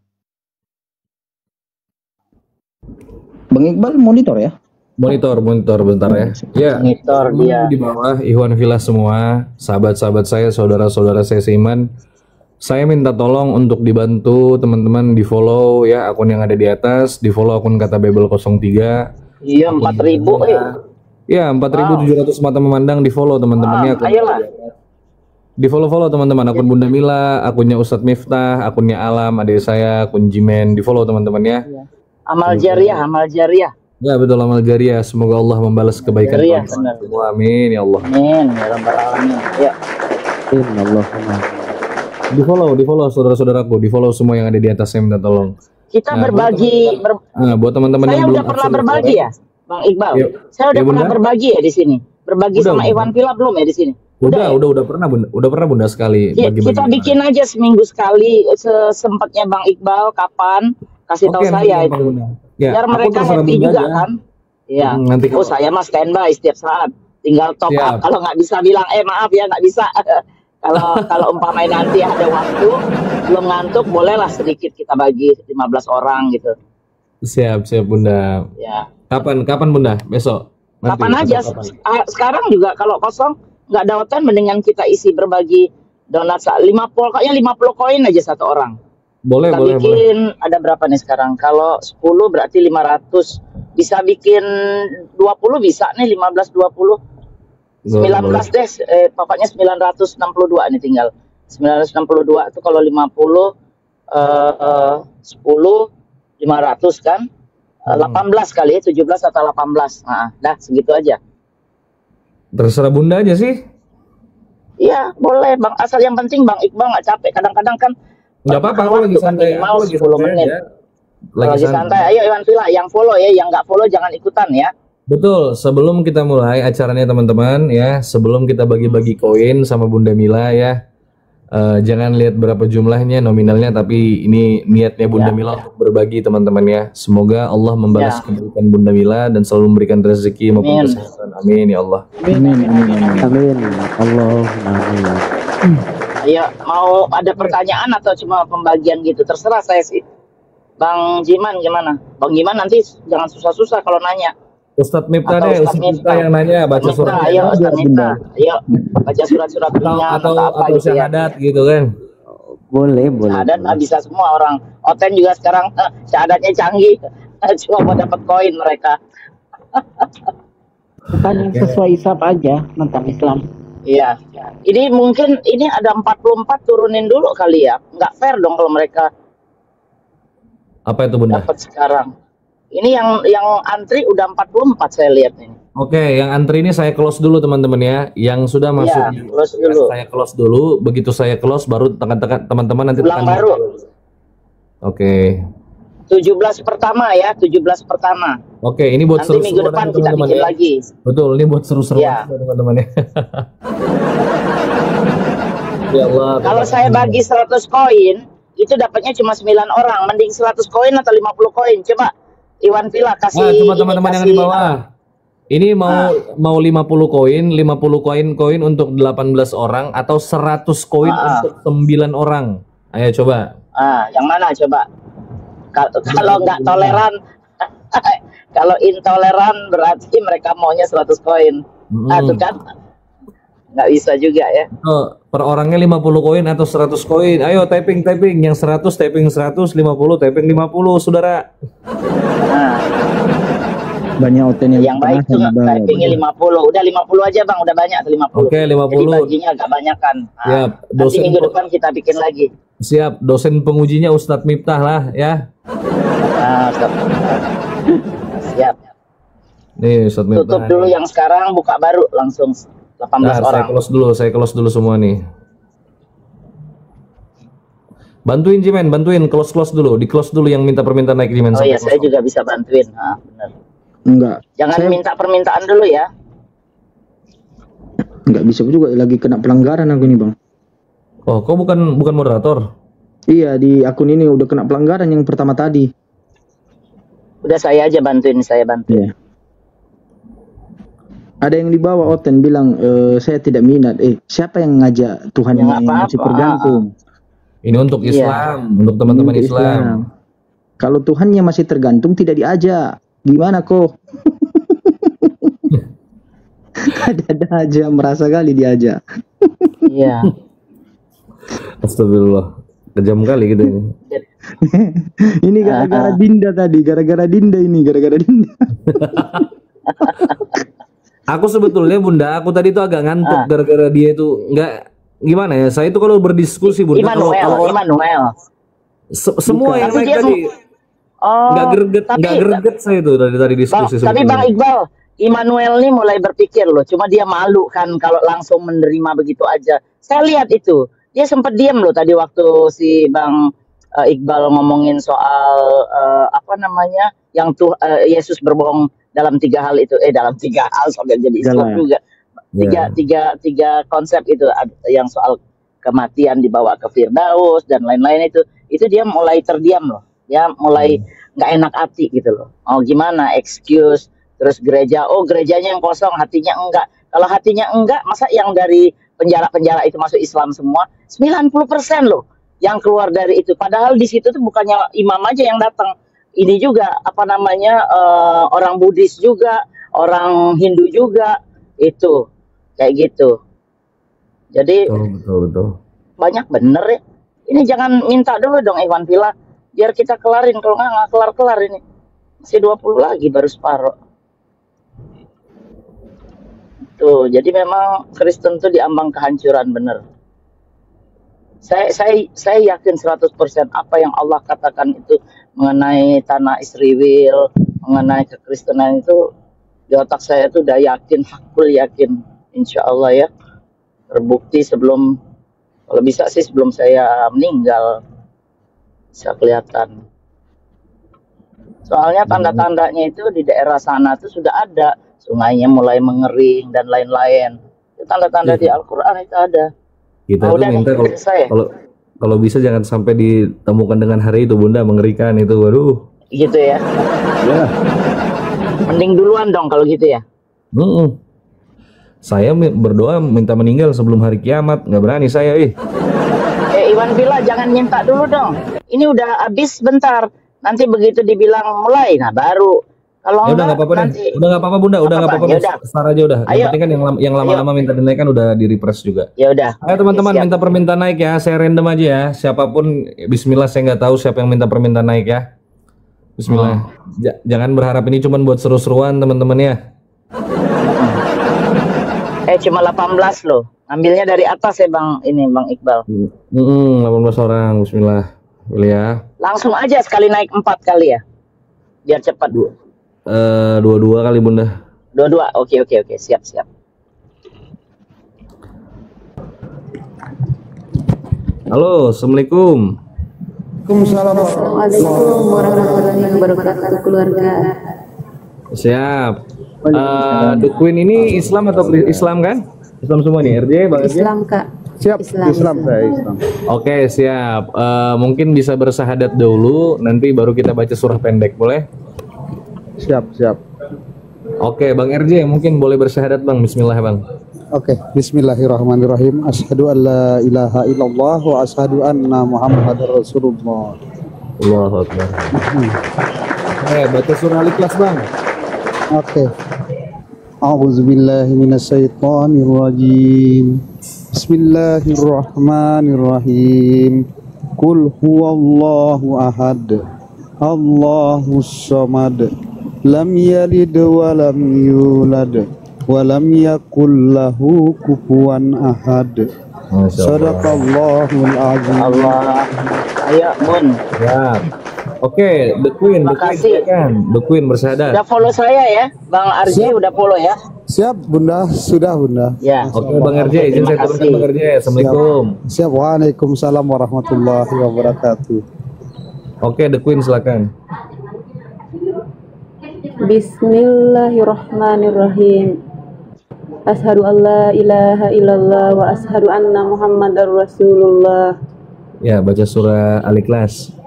Bang Iqbal monitor ya? Monitor bentar ya. Ya. Monitor dia. Di bawah Ikhwan Fillah semua, sahabat-sahabat saya, saudara-saudara saya seiman. Saya minta tolong untuk dibantu teman-teman di follow ya akun yang ada di atas, di follow akun Kata Bebel 03. Iya, 4.000 Ya, 4.700 mata memandang di follow teman-temannya. Ayolah. Di follow teman-teman akun Bunda Mila, akunnya Ustadz Miftah, akunnya Alam, adik saya, akun Jimen, di follow teman-temannya. Amal jariah. Ya betul, amal jariah. Semoga Allah membalas kebaikan Jariah, teman-teman semua. Amin ya Allah. Amin ya rabbal alamin. Ya. Di follow saudara-saudaraku, di follow semua yang ada di atas, saya minta tolong. Kita berbagi. Buat teman-teman Saya yang belum udah pernah berbagi ya, Bang Iqbal. Ya. Saya udah Ya, pernah Bunda? berbagi ya di sini. Berbagi Udah, sama Bunda. Iwan Villa belum ya di sini? Udah pernah Bunda. Udah pernah Bunda sekali bagi-bagi. Kita bikin aja seminggu sekali sesempatnya Bang Iqbal, kapan kasih tahu saya itu. Ya, Biar aku mereka terserah happy Bunda juga aja. kan. Iya. Nanti Oh, saya mah standby setiap saat. Tinggal top Siap. up. Kalau nggak bisa bilang maaf ya nggak bisa. Kalau umpamanya nanti ada waktu belum ngantuk, bolehlah sedikit kita bagi 15 orang gitu. Siap Bunda. Ya. Kapan Bunda? Besok. Nanti, Kapan aja. kapan? Sekarang juga kalau kosong nggak ada hotel, mendingan kita isi berbagi donat 50 koin aja satu orang. Boleh. Kita bikin ada berapa nih sekarang? Kalau 10 berarti 500. Bisa bikin 20 bisa nih, 15 20. 19 deh, pokoknya 962 nih tinggal. 962 itu kalau 50 10 500 kan? 18 kali ya, 17 atau 18. Nah, dah segitu aja. Terserah Bunda aja sih. Iya, boleh Bang. Asal yang penting Bang Iqbal nggak capek. Kadang-kadang kan Nggak apa-apa, aku lagi santai. minimal Aku lagi 10 santai menit. aja. Lagi santai. Ayo Iwan Villa, yang follow ya, yang nggak follow jangan ikutan ya. Betul, sebelum kita mulai acaranya teman-teman ya, sebelum kita bagi-bagi koin sama Bunda Mila ya, jangan lihat berapa jumlahnya nominalnya, tapi ini niatnya Bunda Mila untuk berbagi teman-teman ya. Semoga Allah membalas kebaikan Bunda Mila dan selalu memberikan rezeki maupun kesehatan. Amin ya Allah. Amin. Allahumma amin. Ayo, mau ada pertanyaan atau cuma pembagian gitu? Terserah saya sih. Bang Jiman gimana? Bang Jiman nanti jangan susah-susah kalau nanya. Ustadz Miftah Atau deh, Ustadz Ustadz Miftah Miftah. yang nanya baca surat Ayo Ustadz Miftah, ayo baca surat-surat atau ringan atau atau apa atau gitu ya. syahadat gitu kan. Boleh, boleh. Syahadat boleh. bisa semua orang. Oten juga sekarang syahadatnya canggih. Cuma mau dapat koin mereka. Bukan yang sesuai hisab aja tentang Islam. Iya. Ini mungkin ini ada 44 turunin dulu kali ya. Nggak fair dong kalau mereka Apa itu Bunda? dapat sekarang. Ini yang antri udah 44 saya lihat ini. Oke, yang antri ini saya close dulu teman-teman ya. Yang sudah masuk Iya, close dulu. saya close dulu. Begitu saya close baru tekan-tekan teman-teman nanti Ulang tekan. baru. Oke. 17 pertama ya, 17 pertama. Oke, ini buat Nanti minggu seru-seruan depan aja, kita teman-teman bikin ya. lagi. Betul, ini buat seru-seruan Iya. aja, teman-teman ya. Ya Allah. Kalau saya bagi 100 koin, itu dapatnya cuma 9 orang. Mending 100 koin atau 50 koin. Coba Iwan Villa kasih Coba teman-teman yang di bawah. Ini mau 50 koin untuk 18 orang atau 100 koin untuk 9 orang. Ayo coba. yang mana coba? Kalau nggak toleran, kalau intoleran berarti mereka maunya 100 koin. Itu kan nggak bisa juga ya. Per orangnya 50 koin atau 100 koin. Ayo typing. Yang 100 typing 100, 50 typing 50, saudara. Nah, Banyak Oten yang baik tuh typingnya 50. Udah 50 aja Bang, udah banyak tuh 50. Oke, 50. Jadi baginya agak banyak kan. Ya, Nanti dosen minggu depan kita bikin lagi. Siap, dosen pengujinya Ustadz Miftah lah ya. Nah, siap. Nih Ustadz Miftah. Tutup dulu yang sekarang, buka baru langsung 18 orang. Saya close dulu semua nih. Bantuin Jimen, close dulu, di close dulu yang minta permintaan naik Jimen. Oh iya, saya juga bisa bantuin. Nah, benar. Enggak. Jangan minta permintaan dulu ya. Enggak bisa juga, lagi kena pelanggaran aku nih, Bang. Oh, kok bukan moderator? Iya, di akun ini udah kena pelanggaran yang pertama tadi. Udah saya aja bantuin, Iya. Ada yang di bawah Oten bilang saya tidak minat. Siapa yang ngajak Tuhan Ya, yang nggak apa-apa. masih tergantung? Ini untuk Islam, untuk teman-teman Untuk Islam. Kalau Tuhannya masih tergantung tidak diajak. Gimana kok? Ada aja merasa kali diajak. Iya. Astagfirullah, kejam kali gitu ini. Ini gara-gara Dinda tadi, gara-gara Dinda. Aku sebetulnya Bunda, aku tadi tuh agak ngantuk gara-gara dia itu nggak gimana ya. Saya itu kalau berdiskusi Bunda, Immanuel. Semua yang naik tadi nggak greget saya itu dari tadi diskusi. Tapi Bang Iqbal, Immanuel ini mulai berpikir loh. Cuma dia malu kan kalau langsung menerima begitu aja. Saya lihat itu, dia sempat diam loh tadi waktu si Bang Iqbal ngomongin soal apa namanya yang Yesus berbohong dalam 3 hal itu. Dalam 3 hal sampai jadi Islam juga. Tiga konsep itu, yang soal kematian dibawa ke Firdaus dan lain-lain itu dia mulai terdiam loh. Ya mulai nggak enak hati gitu loh. Oh gimana excuse, terus gerejanya yang kosong, hatinya enggak. Kalau hatinya enggak, masa yang dari penjara-penjara itu masuk Islam semua? 90% loh yang keluar dari itu. Padahal di situ tuh bukannya imam aja yang datang. Ini juga apa namanya orang Buddhis juga, orang Hindu juga, itu kayak gitu. Jadi betul. banyak bener ya. Ini jangan minta dulu dong Iwan Villa, biar kita kelarin. Kalau nggak kelar ini. Masih 20 lagi baru separuh. Tuh, jadi memang Kristen tuh diambang kehancuran bener. Saya yakin 100% apa yang Allah katakan itu mengenai tanah Israel, mengenai kekristenan itu di otak saya tuh udah yakin, hakul yakin, insya Allah ya. Terbukti kalau bisa sih sebelum saya meninggal bisa kelihatan. Soalnya tanda-tandanya itu di daerah sana tuh sudah ada, sungainya mulai mengering dan lain-lain. Itu tanda-tanda di Al-Quran itu ada. Kita tuh minta kalau bisa jangan sampai ditemukan dengan hari itu Bunda, mengerikan itu, waduh. Gitu ya. Ya. Mending duluan dong kalau gitu ya. Saya berdoa minta meninggal sebelum hari kiamat, nggak berani saya. Iwan Villa jangan minta dulu dong. Ini udah habis bentar. Nanti begitu dibilang mulai, nah baru Kalau Ya udah nggak apa-apa deh. nanti Udah nggak apa-apa Bunda, udah nggak apa-apa. apa-apa. Yaudah. Start aja udah. Yang Ayo. penting kan yang lama-lama minta dinaikkan udah di refresh juga. ya udah. Ayo teman-teman Siap. minta permintaan naik ya. Saya random aja ya. Siapapun Bismillah, saya nggak tahu siapa yang minta permintaan naik ya. Bismillah. Jangan berharap ini cuma buat seru-seruan teman-teman ya. Cuma 18 loh. Ambilnya dari atas ya Bang Iqbal. 18 orang. Bismillah. Boleh ya. Langsung aja sekali naik 4 kali ya. Biar cepat. Dua-dua kali Bunda. Dua-dua. Oke. Siap. Halo, assalamualaikum. Assalamualaikum warahmatullahi wabarakatuh keluarga. Siap. The Queen ini Islam atau Islam kan? Islam semua nih, RJ, Bang RJ? Islam Kak. Siap, Islam. saya Islam. Oke, siap. Mungkin bisa bersahadat dulu, nanti baru kita baca surah pendek, boleh? Siap. Oke, Bang RJ, mungkin boleh bersyahadat Bang. Bismillah Bang. Oke, bismillahirrahmanirrahim. Asyhadu an la ilaha illallah wa asyhadu anna Muhammadar Rasulullah. Allahu Akbar. Baca surah Al-Ikhlas Bang. Oke. A'udzubillahi minasyaitonirrajim. Bismillahirrahmanirrahim. Qul huwallahu ahad. Allahus samad. Lam yalid wa lam yulad wa lam yakul lahu kufuwan ahad. Sadaqallahul azim. Allah. Ayo Bun. Ya. Oke, The Queen, Makasih. The Queen bersyahadat. Udah follow saya ya. Bang Arji udah follow ya. Siap, Bunda. Sudah, Bunda. Ya. Oke, Bang RJ, izin saya turunkan Bang RJ. Assalamualaikum. Siap. Waalaikumsalam warahmatullahi wabarakatuh. Oke, The Queen silakan. Bismillahirrahmanirrahim. Asyhadu an la ilaha illallah wa asyhadu anna Muhammadar Rasulullah. Ya, baca surah Al-Ikhlas.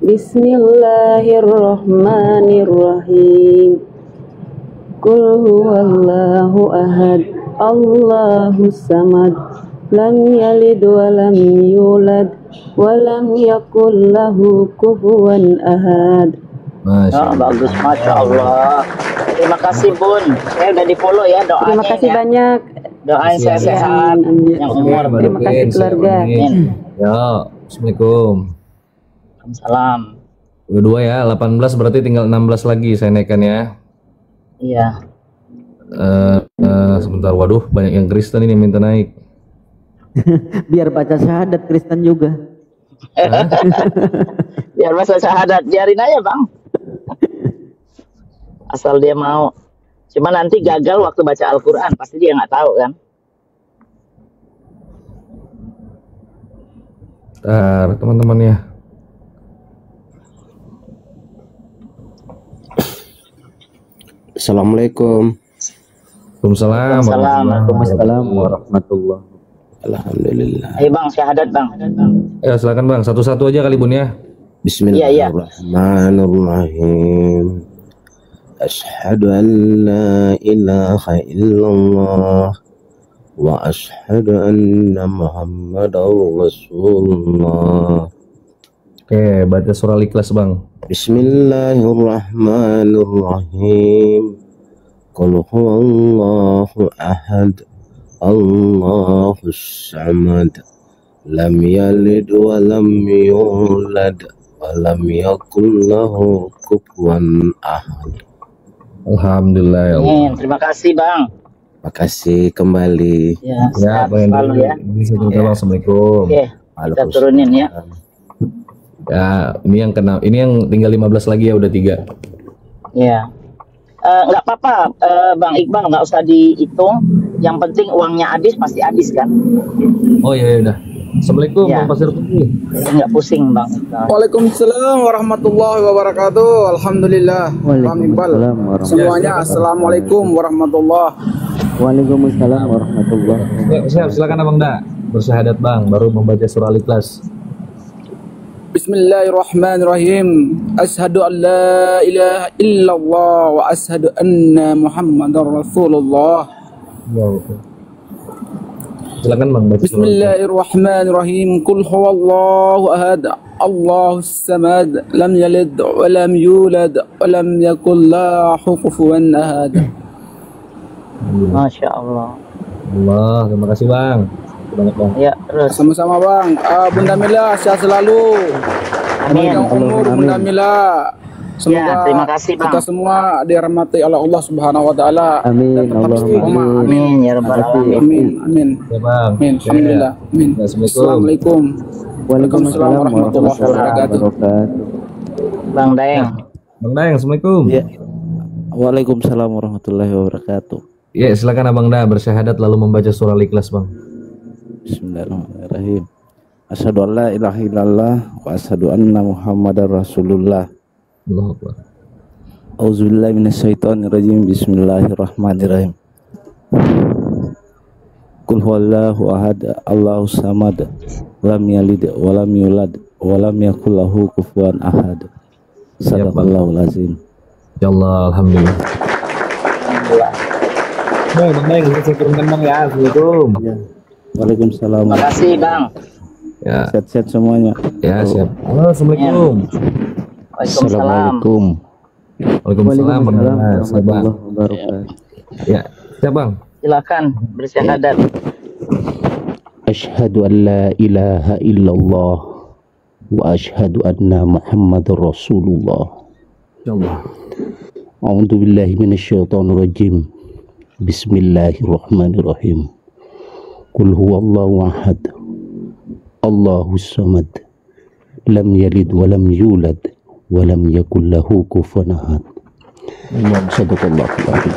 Bismillahirrahmanirrahim. Qul huwallahu ahad. Allahus samad. Lam yalid wa lam yulad wa lam yakul lahu kufuwan ahad. Bagus, Masya Allah. Terima kasih Bun. Saya udah di follow ya doanya. Terima kasih banyak. Doain saya sehat, yang umur. Terima kasih keluarga. Ya, Assalamualaikum. Salam. Udah 2 ya, 18 berarti tinggal 16 lagi saya naikkan ya. Iya. Sebentar, waduh banyak yang Kristen ini minta naik. Biar baca syahadat Kristen juga. Biar masa syahadat, biarin aja Bang. Asal dia mau. Cuma nanti gagal waktu baca Al-Quran, pasti dia nggak tahu kan. Bentar, teman-teman ya. Assalamualaikum. Waalaikumsalam. Waalaikumsalam warahmatullahi. Alhamdulillah. Ayo Bang, syahadat Bang. Ya silakan Bang, satu-satu aja kali Bun ya. Bismillahirrahmanirrahim. Asyhadu an la ilaha illallah wa asyhadu anna Muhammadar Rasulullah. Oke, baca surah Al-Ikhlas Bang. Bismillahirrahmanirrahim. Qul huwallahu ahad. Allahus samad. Lam yalid wa lam yulad wa lam yakul lahu kufuwan ahad. Alhamdulillah ya Allah. Amin. Terima kasih Bang. Makasih kembali. Ya, Ya, sehat Bang selalu Hendri. ya. Ini saya turunkan Bang. Assalamualaikum. Oke, kita turunin ya. Ya, ini yang kena, ini yang tinggal 15 lagi ya, udah 3. Ya. Nggak apa-apa Bang Iqbal, nggak usah dihitung. Yang penting uangnya habis, pasti habis kan. Oh iya, udah. Assalamualaikum Ya. Bang Pasir Putih. Jadi nggak pusing Bang Iqbal. Waalaikumsalam warahmatullahi wabarakatuh. Alhamdulillah. Bang Iqbal. Waalaikumsalam warahmatullahi Semuanya assalamualaikum warahmatullahi. Waalaikumsalam warahmatullahi. Siap, silakan Abang Da. Bersyahadat Bang, baru membaca surah Al-Ikhlas. Bismillahirrahmanirrahim. Asyhadu an la ilaha illallah wa asyhadu anna Muhammadar Rasulullah. Silakan Bang baca surah Al-Ikhlas. Bismillahirrahmanirrahim. Qul huwallahu ahad. Allahus samad lam yalid wa lam yulad wa lam yakul lahu kufuwan ahad. Masya Allah. Allah, terima kasih Bang. Banyak Bang. Ya, terus. Sama-sama Bang. Bunda Mila sehat selalu. Amin. Panjang umur Bunda Mila. Semoga Ya, terima kasih Bang. kita semua dirahmati oleh Allah Subhanahu wa taala. Amin. Dan tetap Allahumma istiqomah. Amin. Amin ya rabbal alamin. Amin. Amin. Ya Bang. Amin. Alhamdulillah. Amin. Assalamualaikum. Waalaikumsalam warahmatullahi wabarakatuh. Bang Daeng. Bang Daeng, Assalamualaikum. Ya. Waalaikumsalam warahmatullahi wabarakatuh. Ya, silakan Abang Da bersyahadat lalu membaca surah Al-Ikhlas, Bang. Bismillahirrahmanirrahim. Asyhadu an la ilaha illallah wa asyhadu anna Muhammadar Rasulullah. Allahu Akbar. Auzubillahi minasyaitonir rajim. Bismillahirrahmanirrahim. Qul huwallahu ahad, Allahus samad, lam yalid wa lam yulad wa lam yakul lahu kufuwan ahad. Sadaqallahul azim. Insyaallah, alhamdulillah. Bang, Bang Daeng, saya turunkan Bang ya. Assalamualaikum. Waalaikumsalam. Terima kasih Bang. Ya. Sehat-sehat semuanya. Ya, siap. Halo, Assalamualaikum. Waalaikumsalam. Assalamualaikum. Waalaikumsalam warahmatullahi wabarakatuh. Ya, siap Bang. Silakan bersyahadat. Asyhadu an la ilaha illallah wa asyhadu anna Muhammadar Rasulullah. Insyaallah. A'udzu billahi minasyaitonir rajim. Bismillahirrahmanirrahim. Qul huwallahu ahad, Allahus samad, lam yalid wa lam yulad wa lam yakul lahu kufuwan ahad. Sadaqallahul azim.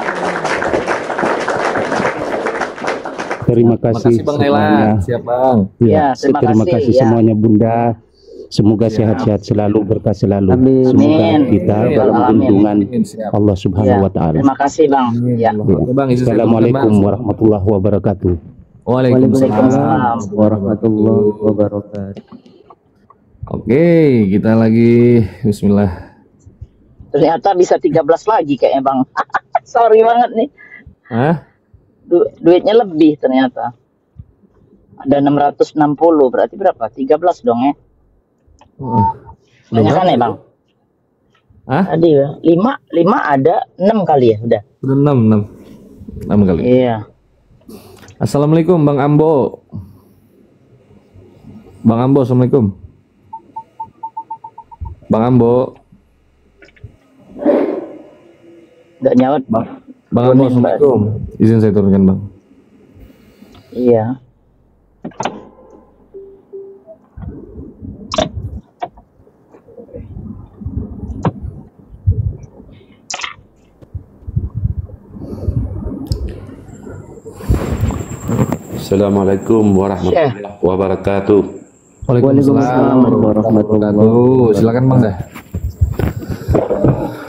Terima kasih Bang semuanya. Nela. Siap Bang. Ya, terima kasih, ya. semuanya Bunda. Semoga sehat-sehat selalu, berkah selalu. Amin. Semoga Amin. kita Amin. dalam Amin. lindungan Siap. Allah Subhanahu Ya, wa taala. terima kasih Bang. Ya. Ya, Bang, izin saya Assalamualaikum turunkan, Bang. warahmatullahi wabarakatuh. Waalaikumsalam. Warahmatullahi wabarakatuh. Oke, kita lagi bismillah. Ternyata bisa 13 lagi kayaknya Bang. Sorry banget nih. Hah? Duitnya lebih ternyata. Ada 660, berarti berapa? 13 dong ya. Banyak kan ya Bang? Hah? Tadi ya, 5 ada 6 kali ya udah. Udah 6 kali. Iya. Assalamualaikum Bang Ambo. Bang Ambo, Assalamualaikum. Bang Ambo. Nggak nyaut. Bang Ambo, Assalamualaikum. Izin saya turunkan Bang. Iya. Assalamualaikum warahmatullahi wabarakatuh. Waalaikumsalam warahmatullahi wabarakatuh. Silakan Bang dah.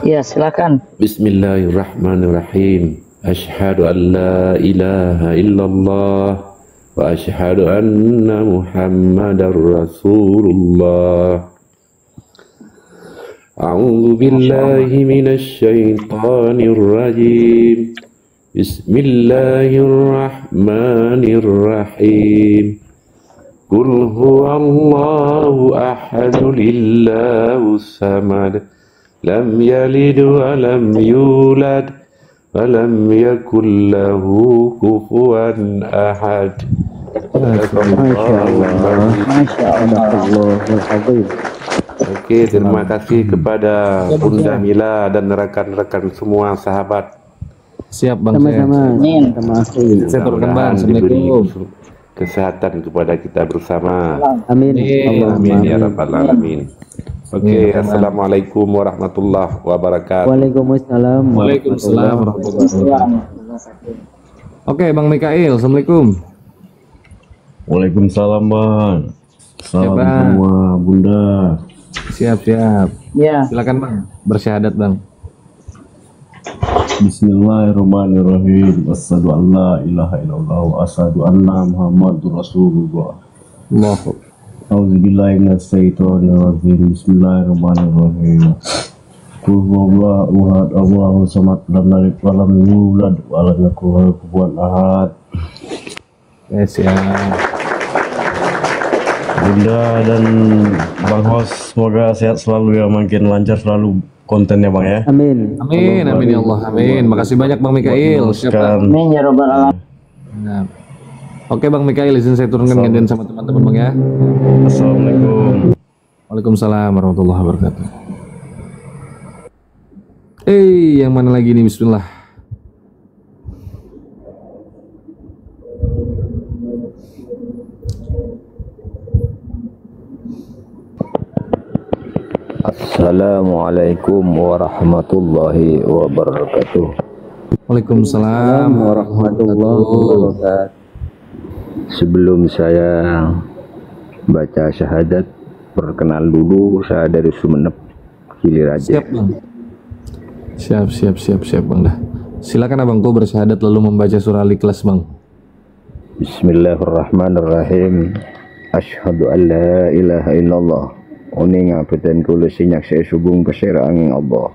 Iya, silakan. Bismillahirrahmanirrahim. Asyhadu an la ilaha illallah wa asyhadu anna Muhammadar Rasulullah. A'udzu billahi minasy syaithanir rajim. Bismillahirrahmanirrahim. Qul huwallahu ahad, lillahus samad, lam yalid wa lam yulad wa lam yakul lahu kufuwan ahad. Oke, terima kasih kepada Bunda Mila dan rekan-rekan semua sahabat. Siap Bang. Sama-sama. Amin. Saya turunkan Bang. Diberi Assalamualaikum. kesehatan kepada kita bersama. Amin. Amin ya rabbal alamin. Oke, assalamualaikum warahmatullahi wabarakatuh. Waalaikumsalam. Waalaikumsalam warahmatullahi wabarakatuh. Oke, Bang Mikail, Assalamualaikum. Waalaikumsalam Bang. Salam Bang. semua Bunda. Siap. Ya. Silakan Bang, bersyahadat Bang. Bismillahirrahmanirrahim. Asyhadu an la ilaha illallah wa asyhadu anna Muhammadur Rasulullah. Allahu. Auzubillahi minasyaitonir rajim. Bismillahirrahmanirrahim. Qul huwallahu ahad, Allahus samad, lam yalid wa lam yulad wa lam yakul lahu kufuwan ahad. Siap. Bunda dan Bang Hos, semoga sehat selalu ya, makin lancar selalu kontennya Bang ya. Amin. Amin, amin ya Allah, amin. Makasih banyak Bang Mikail. Siap, Bang. Amin ya robbal alamin. Nah. Oke Bang Mikail, izin saya turunkan gantian sama teman-teman Bang ya. Assalamualaikum. Waalaikumsalam warahmatullahi wabarakatuh. Yang mana lagi nih? Bismillah. Assalamualaikum warahmatullahi wabarakatuh. Waalaikumsalam warahmatullahi wabarakatuh. Sebelum saya baca syahadat, perkenal dulu, saya dari Sumeneb, Kiliraja. Siap Bang. Siap Bang dah. Silakan Abangku bersyahadat lalu membaca surah Al-Ikhlas Bang. Bismillahirrahmanirrahim. Asyhadu an la ilaha illallah. Uning ngapunten kula sinyak saya subung pasira angin Allah.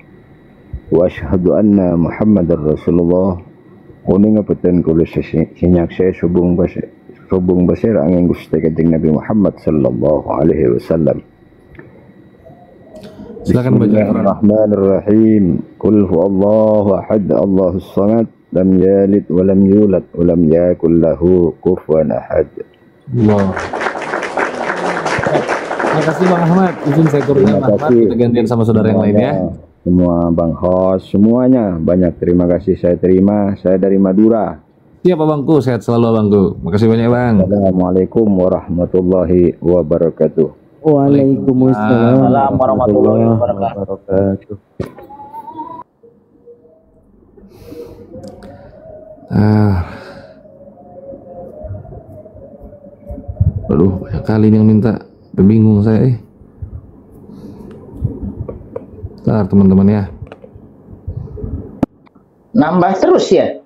Wa asyhadu anna Muhammadar Rasulullah. Uning ngapunten kula sinyak saya subung pasira angin Gusti Kanjeng Nabi Muhammad sallallahu alaihi wasallam. Silakan baca. Bismillahirrahmanirrahim. Qul huwallahu ahad, Allahus samad, lam yalid wa lam yulad wa lam yakul lahu kufuwan ahad. Allah. Terima kasih Bang Ahmad. Izin saya turunkan Bang Ahmad, kita gantian sama saudara yang lain ya. Semua Bang Hos, semuanya banyak terima kasih saya terima. Saya dari Madura. Siap Abangku, sehat selalu Abangku. Makasih banyak Bang. Assalamualaikum warahmatullahi wabarakatuh. Waalaikumsalam warahmatullahi wabarakatuh. Aduh, banyak kali yang minta. Bingung saya Ntar teman-teman ya. Nambah terus ya?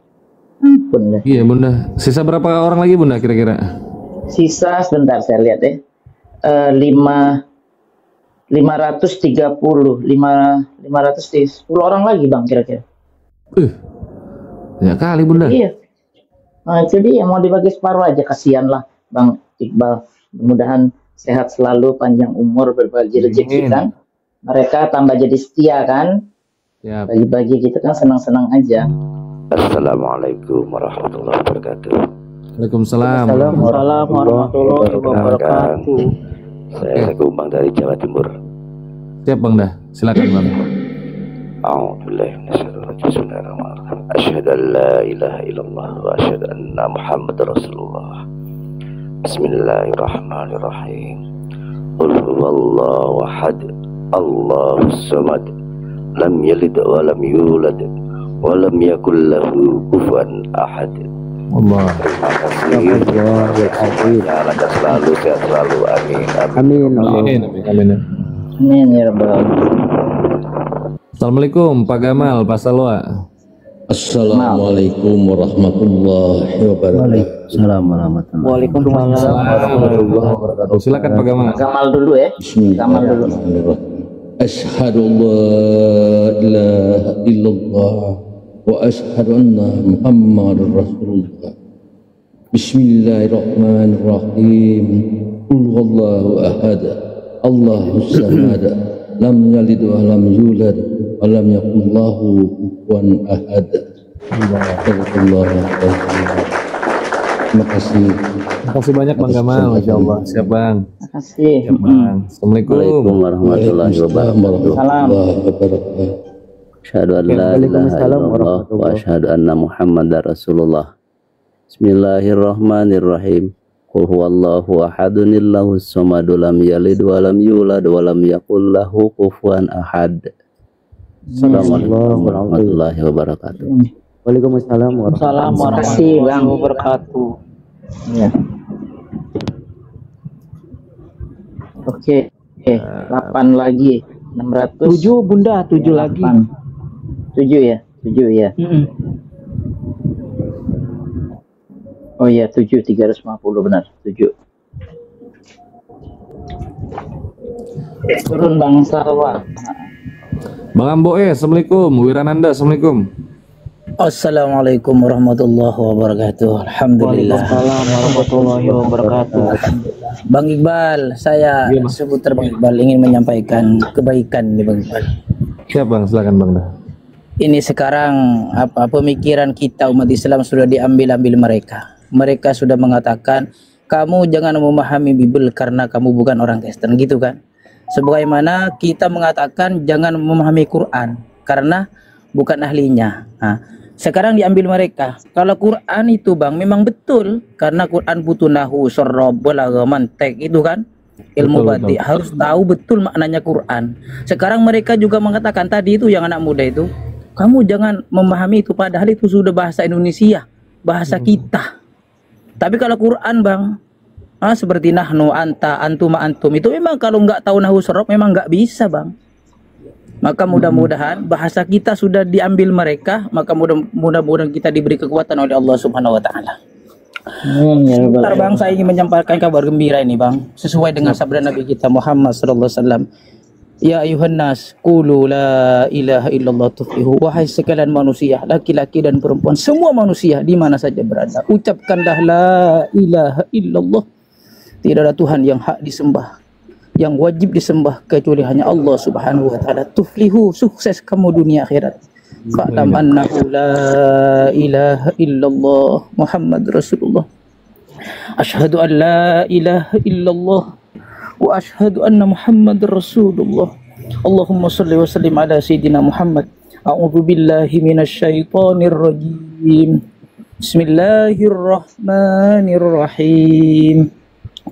Bunda. Iya Bunda. Sisa berapa orang lagi Bunda kira-kira? Sisa sebentar saya lihat ya. 530 10 orang lagi Bang kira-kira. Banyak kali Bunda. Iya. Nah, jadi yang mau dibagi separuh aja, kasihan lah Bang Iqbal. Mudah-mudahan sehat selalu, panjang umur, berbagi rezeki kan. Mereka tambah jadi setia kan. Bagi-bagi gitu kan senang-senang aja. Assalamualaikum warahmatullahi wabarakatuh. Waalaikumsalam warahmatullahi wabarakatuh. Saya Kumbang dari Jawa Timur. Siap Bang dah. Silakan Bang. Bismillahirrahmanirrahim. Asyhadu an la ilaha illallah wa asyhadu anna Muhammadar Rasulullah. Bismillahirrahmanirrahim. Qul huwallahu ahad, Allahus samad, lam yalid wa lam yulad wa lam yakul lahu kufuwan ahad. Allah. Terima kasih. Lancar selalu, sehat selalu. Amin. Amin ya rabbal alamin. Assalamualaikum Pak Gamal, Pak Salwa. Assalamualaikum warahmatullahi wabarakatuh. Waalaikumsalam warahmatullahi wabarakatuh. Silakan Pak Gamal. Gamal dulu ya. Gamal dulu. Asyhadu an la ilaha illallah wa asyhadu anna Muhammadar Rasulullah. Bismillahirrahmanirrahim. Qul huwallahu ahad, Allahus samad, lam yalid wa lam yulad wa lam yakul lahu kufuwan ahad. Terima kasih. Terima kasih banyak Bang Gamal. Masya Allah. Siap Bang. Terima kasih. Siap Bang. Assalamualaikum warahmatullahi wabarakatuh. Asyhadu an la ilaha illallah wa asyhadu anna Muhammadar Rasulullah. Bismillahirrahmanirrahim. Qul huwallahu ahadun illahus samad, lam yalid wa lam yulad wa lam yakul lahu kufuwan ahad. Assalamualaikum warahmatullahi wabarakatuh. Waalaikumsalam warahmatullahi wabarakatuh. Ya. Oke, 8 lagi. 600. 7 Bunda, 7 lagi. 7 ya, 7 ya. Oh iya, 7 350 benar, 7. Turun Bang Sarwa. Bang Ambo, assalamualaikum. Wirananda, assalamualaikum. Assalamualaikum warahmatullahi wabarakatuh. Alhamdulillah. Waalaikumsalam warahmatullahi wabarakatuh. Bang Iqbal, saya seputar Bang Iqbal ingin menyampaikan kebaikan nih Bang Iqbal. Siap Bang, silakan Bang. Ini sekarang pemikiran kita umat Islam sudah diambil-ambil mereka. Mereka sudah mengatakan kamu jangan memahami Bible karena kamu bukan orang Kristen gitu kan. Sebagaimana kita mengatakan jangan memahami Quran karena bukan ahlinya. Nah, sekarang diambil mereka. Kalau Quran itu Bang memang betul karena Quran butuh nahu, sorob, balagha, mantek itu kan ilmu batik harus tahu betul maknanya Quran. Sekarang mereka juga mengatakan tadi itu yang anak muda itu kamu jangan memahami itu padahal itu sudah bahasa Indonesia, bahasa kita. Tapi kalau Quran Bang seperti nahnu, anta, antuma, antum itu memang kalau nggak tahu nahu sorob memang nggak bisa Bang. Maka mudah-mudahan bahasa kita sudah diambil mereka, maka mudah-mudahan kita diberi kekuatan oleh Allah Subhanahu wa taala. Sebentar Bang, saya ingin menyampaikan kabar gembira ini Bang, sesuai dengan sabda Nabi kita Muhammad sallallahu alaihi wasallam. Ya ayuhan nas, qulu la ilaha illallah tuflihu. Wahai sekalian manusia, laki-laki dan perempuan, semua manusia di mana saja berada, ucapkanlah la ilaha illallah. Tidak ada Tuhan yang hak disembah, yang wajib disembah kecuali hanya Allah Subhanahu wa taala. Tuflihu, sukses kamu dunia akhirat. Fa'lam annahu la ilaha illallah Muhammad Rasulullah. Asyhadu an la ilaha illallah wa asyhadu anna Muhammad Rasulullah. Allahumma shalli wa sallim ala sayyidina Muhammad. A'udzu billahi minasyaitonir rajim. Bismillahirrahmanirrahim.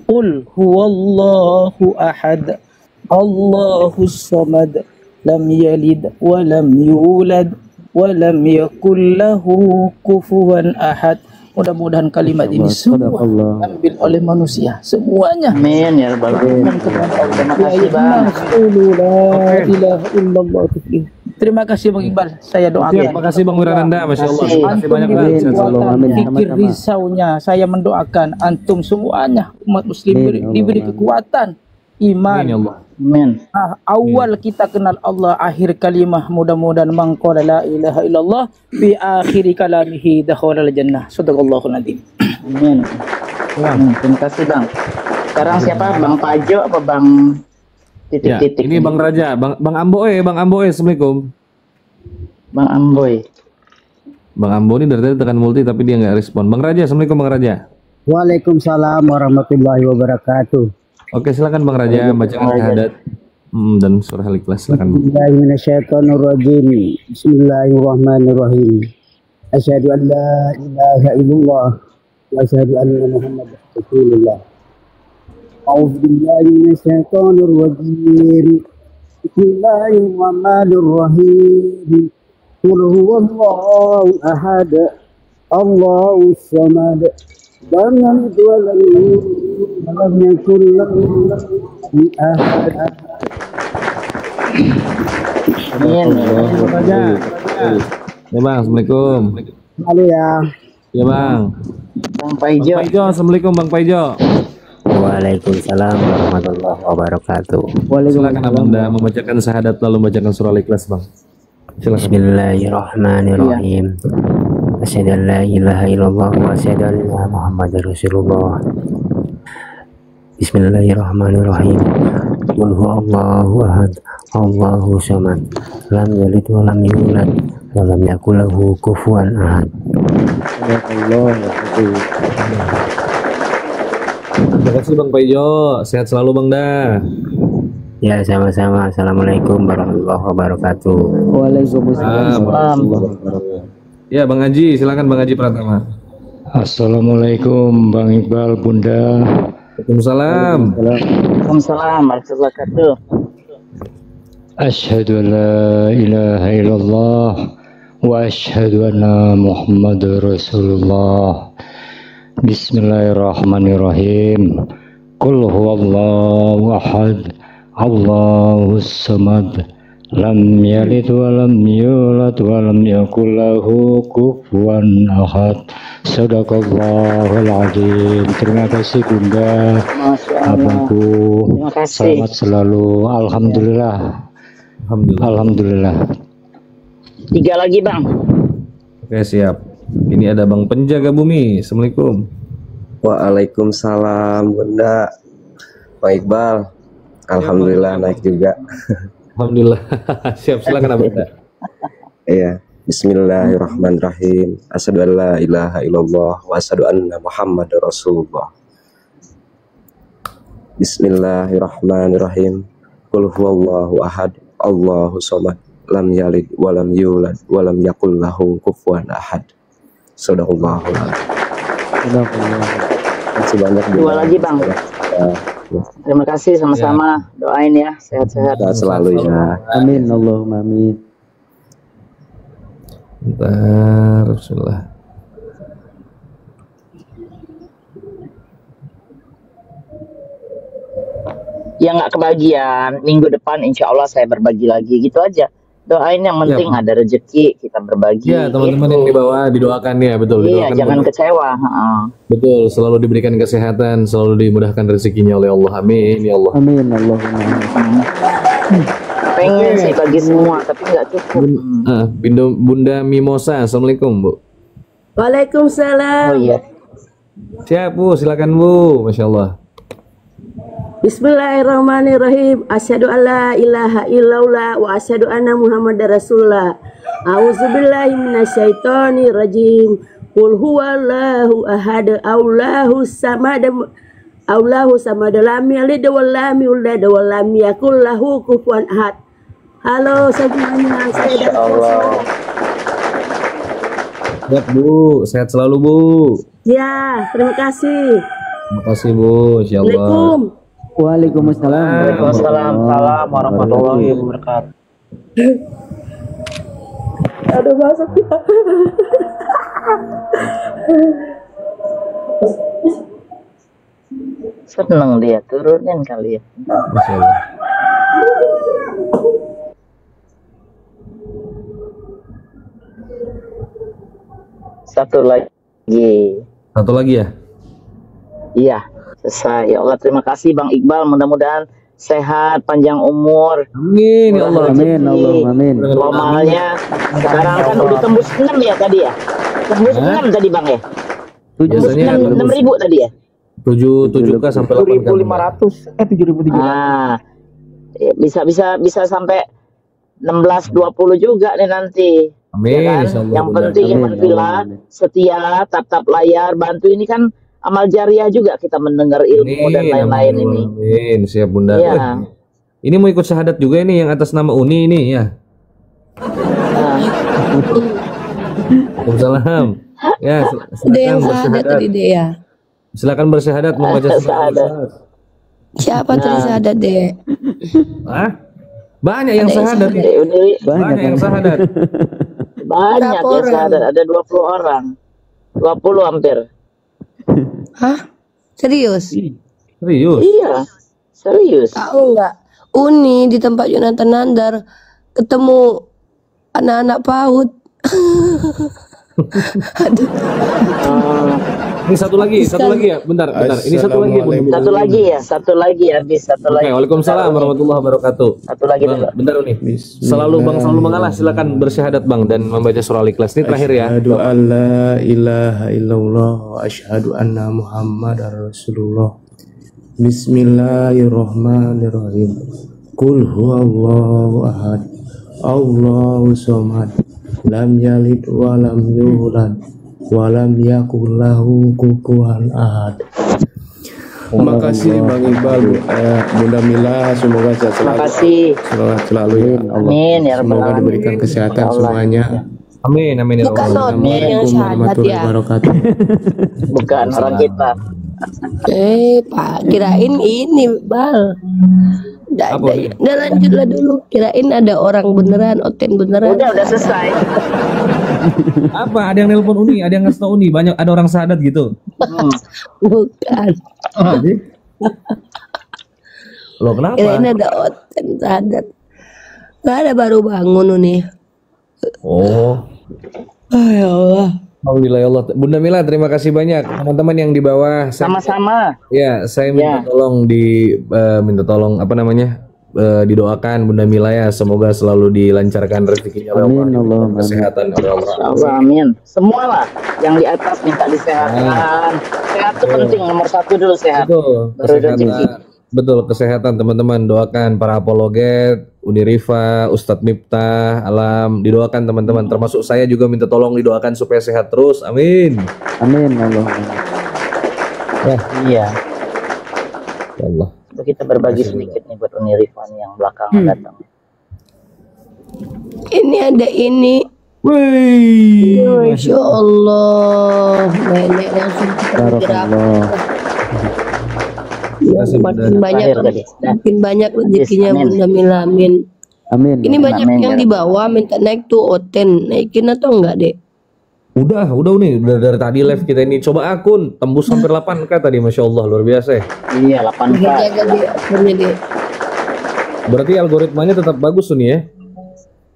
Qul huwallahu ahad, Allahus samad, lam yalid wa lam yulad wa lam yakul lahu kufuwan ahad. Mudah-mudahan kalimat ini semua diambil oleh manusia semuanya. Amin ya rabbal alamin. Terima kasih Bang. Terima kasih Bang Iqbal. Saya doakan. Terima kasih Bang Wirananda. Masya Allah. Terima kasih banyak Bang. Fikir risaunya, saya mendoakan antum semuanya umat muslim diberi kekuatan iman. Amin. Awal kita kenal Allah, akhir kalimah mudah-mudahan mangqala la ilaha illallah fi akhir kalamihi dakhalal jannah. Shadaqallahul adzim. Amin. Terima kasih Bang. Sekarang siapa? Bang Pajo apa Bang titik-titik? Ini Bang Raja, Bang Amboy, Assalamualaikum. Bang Amboy. Bang Ambo ini dari tadi tekan multi tapi dia nggak respon. Bang Raja, Assalamualaikum Bang Raja. Waalaikumsalam warahmatullahi wabarakatuh. Oke, silakan Bang Raja bacakan syahadat dan surah Al-Ikhlas, silakan. Bismillahirrahmanirrahim. Bismillahirrahmanirrahim. Asyhadu an la ilaha illallah wa asyhadu anna Muhammadar Rasulullah. A'udzu billahi minasyaitonir rajim. Bismillahirrahmanirrahim. Qul huwallahu ahad, Allahus samad, lam yalid wa lam yulad wa lam yakul lahu kufuwan ahad. Amin. Ya Bang, Assalamualaikum. Halo ya. Ya Bang. Bang Paijo. Assalamualaikum Bang Paijo. Waalaikumsalam warahmatullahi wabarakatuh. Silakan Anda membacakan syahadat lalu membacakan surah Al-Ikhlas Bang. Silakan. Bismillahirrahmanirrahim. Asyhadu an la ilaha illallah wa asyhadu anna Muhammadar Rasulullah. Bismillahirrahmanirrahim. Qul huwallahu ahad, Allahus samad, lam yalid wa lam yulad wa lam yakul lahu kufuwan ahad. Terima kasih Bang Paijo, sehat selalu Bang Da. Ya, sama-sama. Assalamualaikum warahmatullahi wabarakatuh. Waalaikumsalam. Ya Bang Haji, silakan Bang Haji Pratama. Assalamualaikum Bang Iqbal, Bunda. Waalaikumsalam. Waalaikumsalam warahmatullahi wabarakatuh. Asyhadu an la ilaha illallah wa asyhadu anna Muhammadar Rasulullah. Bismillahirrahmanirrahim. Qul huwallahu ahad, Allahus samad, lam yalid wa lam yulad wa lam yakul lahu kufuwan ahad. Shadaqallahul adzim. Terima kasih Bunda, abangku. Selamat selalu. Alhamdulillah. Tiga lagi Bang. Oke, siap. Ini ada Bang Penjaga Bumi. Assalamualaikum. Waalaikumsalam Bunda. Bang Iqbal, alhamdulillah naik juga. Alhamdulillah. Siap, silakan Bunda. Iya. Bismillahirrahmanirrahim. Asyhadu an la ilaha illallah wa asyhadu anna Muhammadar Rasulullah. Bismillahirrahmanirrahim. Qul huwallahu ahad, Allahu somad, lam yalid wa lam yulad wa lam yakul lahu kufuwan ahad. Shadaqallahul adzim. Terima kasih banyak. Dua lagi Bang. Terima kasih sama-sama. Doain ya sehat-sehat selalu ya. Amin, Allahumma amin. Bentar, bismillah. Yang nggak kebagian minggu depan insya Allah saya berbagi lagi gitu aja. Doain yang penting ada rezeki kita berbagi. Ya, teman-teman yang di bawah didoakan ya, betul. Iya, didoakan jangan kecewa. Betul, selalu diberikan kesehatan, selalu dimudahkan rezekinya oleh Allah. Amin ya Allah. Amin, Allahumma amin. Pengen sih bagi semua, tapi nggak cukup. Bunda Mimosa, assalamualaikum Bu. Waalaikumsalam. Oh iya. Siap Bu, silakan Bu, masya Allah. Bismillahirrahmanirrahim. Asyhadu alla ilaha illallah wa asyhadu anna Muhammadar Rasulullah. A'udzubillahi minasyaitonir rajim. Qul huwallahu ahad, Allahu samad. Allahu samad, lam yalid wa lam yulad wa lam yakul lahu kufuwan ahad. Halo semuanya, saya dari Allah. Siap Bu, sehat selalu Bu. Ya, terima kasih. Terima kasih Bu, insya Allah. Assalamualaikum. Waalaikumsalam. Waalaikumsalam warahmatullahi wabarakatuh. Aduh masuk ya. Seneng dia turunin kali ya. Masya Allah. Satu lagi. Satu lagi ya? Iya, selesai. Ya Allah, terima kasih Bang Iqbal. Mudah-mudahan sehat, panjang umur. Amin ya Allah. Amin, Allahumma amin. Normalnya sekarang kan udah tembus 6 ya tadi ya. Tembus 6 tadi Bang ya. Tembus 6.000 tadi ya. 7 kah sampai 7.500. 7.700. Ah. Bisa sampai 16-20 juga nih nanti. Amin. Ya kan? Yang penting iman setia, tap layar, bantu ini kan amal jariah juga kita mendengar ilmu dan lain-lain ini. Amin, siap Bunda. Ya. Ini mau ikut syahadat juga ini yang atas nama Uni ini ya. Waalaikumsalam. Ya, Ada yang syahadat tadi deh ya. Silakan bersyahadat membaca syahadat. Siapa tadi syahadat deh? Hah? Banyak yang syahadat. Banyak yang syahadat. Banyak yang syahadat, ada 20 orang. 20 hampir. Hah? Serius? Serius? Iya, serius. Tahu nggak? Uni di tempat Yonatan Nandar ketemu anak-anak PAUD. Ini satu lagi ya, bentar. Ini satu lagi. Satu lagi habis. Waalaikumsalam warahmatullahi wabarakatuh. Satu lagi dulu. Bentar nih. Selalu mengalah, silakan bersyahadat Bang dan membaca surah Al-Ikhlas. Ini terakhir ya. Asyhadu an la ilaha illallah wa asyhadu anna Muhammadar Rasulullah. Bismillahirrahmanirrahim. Qul huwallahu ahad, Allahu somad, lam yalid wa lam yulad walam yakul lahu kufuwan ahad. Terima kasih Bang Iqbal, Bunda Mila, semoga sehat selalu. Semoga selalu ya Allah. Amin ya rabbal Semoga diberikan kesehatan semuanya. Amin ya Bukan Allah. yang syahadat ya. Bukan orang kita. Pak, kirain ini Bal. Udah lanjutlah dulu. Kirain ada orang beneran, Oten beneran. Udah selesai. Apa? Ada yang nelpon Uni, ada yang ngasih tau Uni, banyak ada orang syahadat gitu. Bukan. Loh kenapa? Kirain ada Oten syahadat. Gak ada, baru bangun Uni. Oh. Ya Allah. Alhamdulillah ya Allah. Bunda Mila, terima kasih banyak. Teman-teman yang di bawah. Sama-sama. Ya, saya minta tolong minta tolong apa namanya? didoakan Bunda Mila ya, semoga selalu dilancarkan rezekinya oleh Amin, Allah, Allahumma kesehatan oleh Allah. Insyaallah, amin. Semua lah yang di atas minta disehatkan. Sehat itu penting, nomor satu dulu sehat. Betul, Baru rezeki. kesehatan. Betul, kesehatan teman-teman, doakan para apologet, Unirifa, Ustadz Miftah, Alam, didoakan teman-teman. Termasuk saya juga minta tolong didoakan supaya sehat terus. Amin. Amin Allah. Ya. Iya. Ya Allah. Coba kita berbagi sedikit nih buat Unirifan yang belakangan datang. Ini ada ini. Wih, Masya Allah. Nenek langsung bergerak. Ya, makin banyak rezekinya Bunda Mila, amin. Amin. Ini banyak yang di bawah minta naik tuh Oten, naikin atau enggak dek? Udah nih dari tadi live kita ini coba akun tembus hampir 8K tadi, Masya Allah, luar biasa ya. Iya 8K. Jaga dek akunnya dek. Berarti algoritmanya tetap bagus nih ya?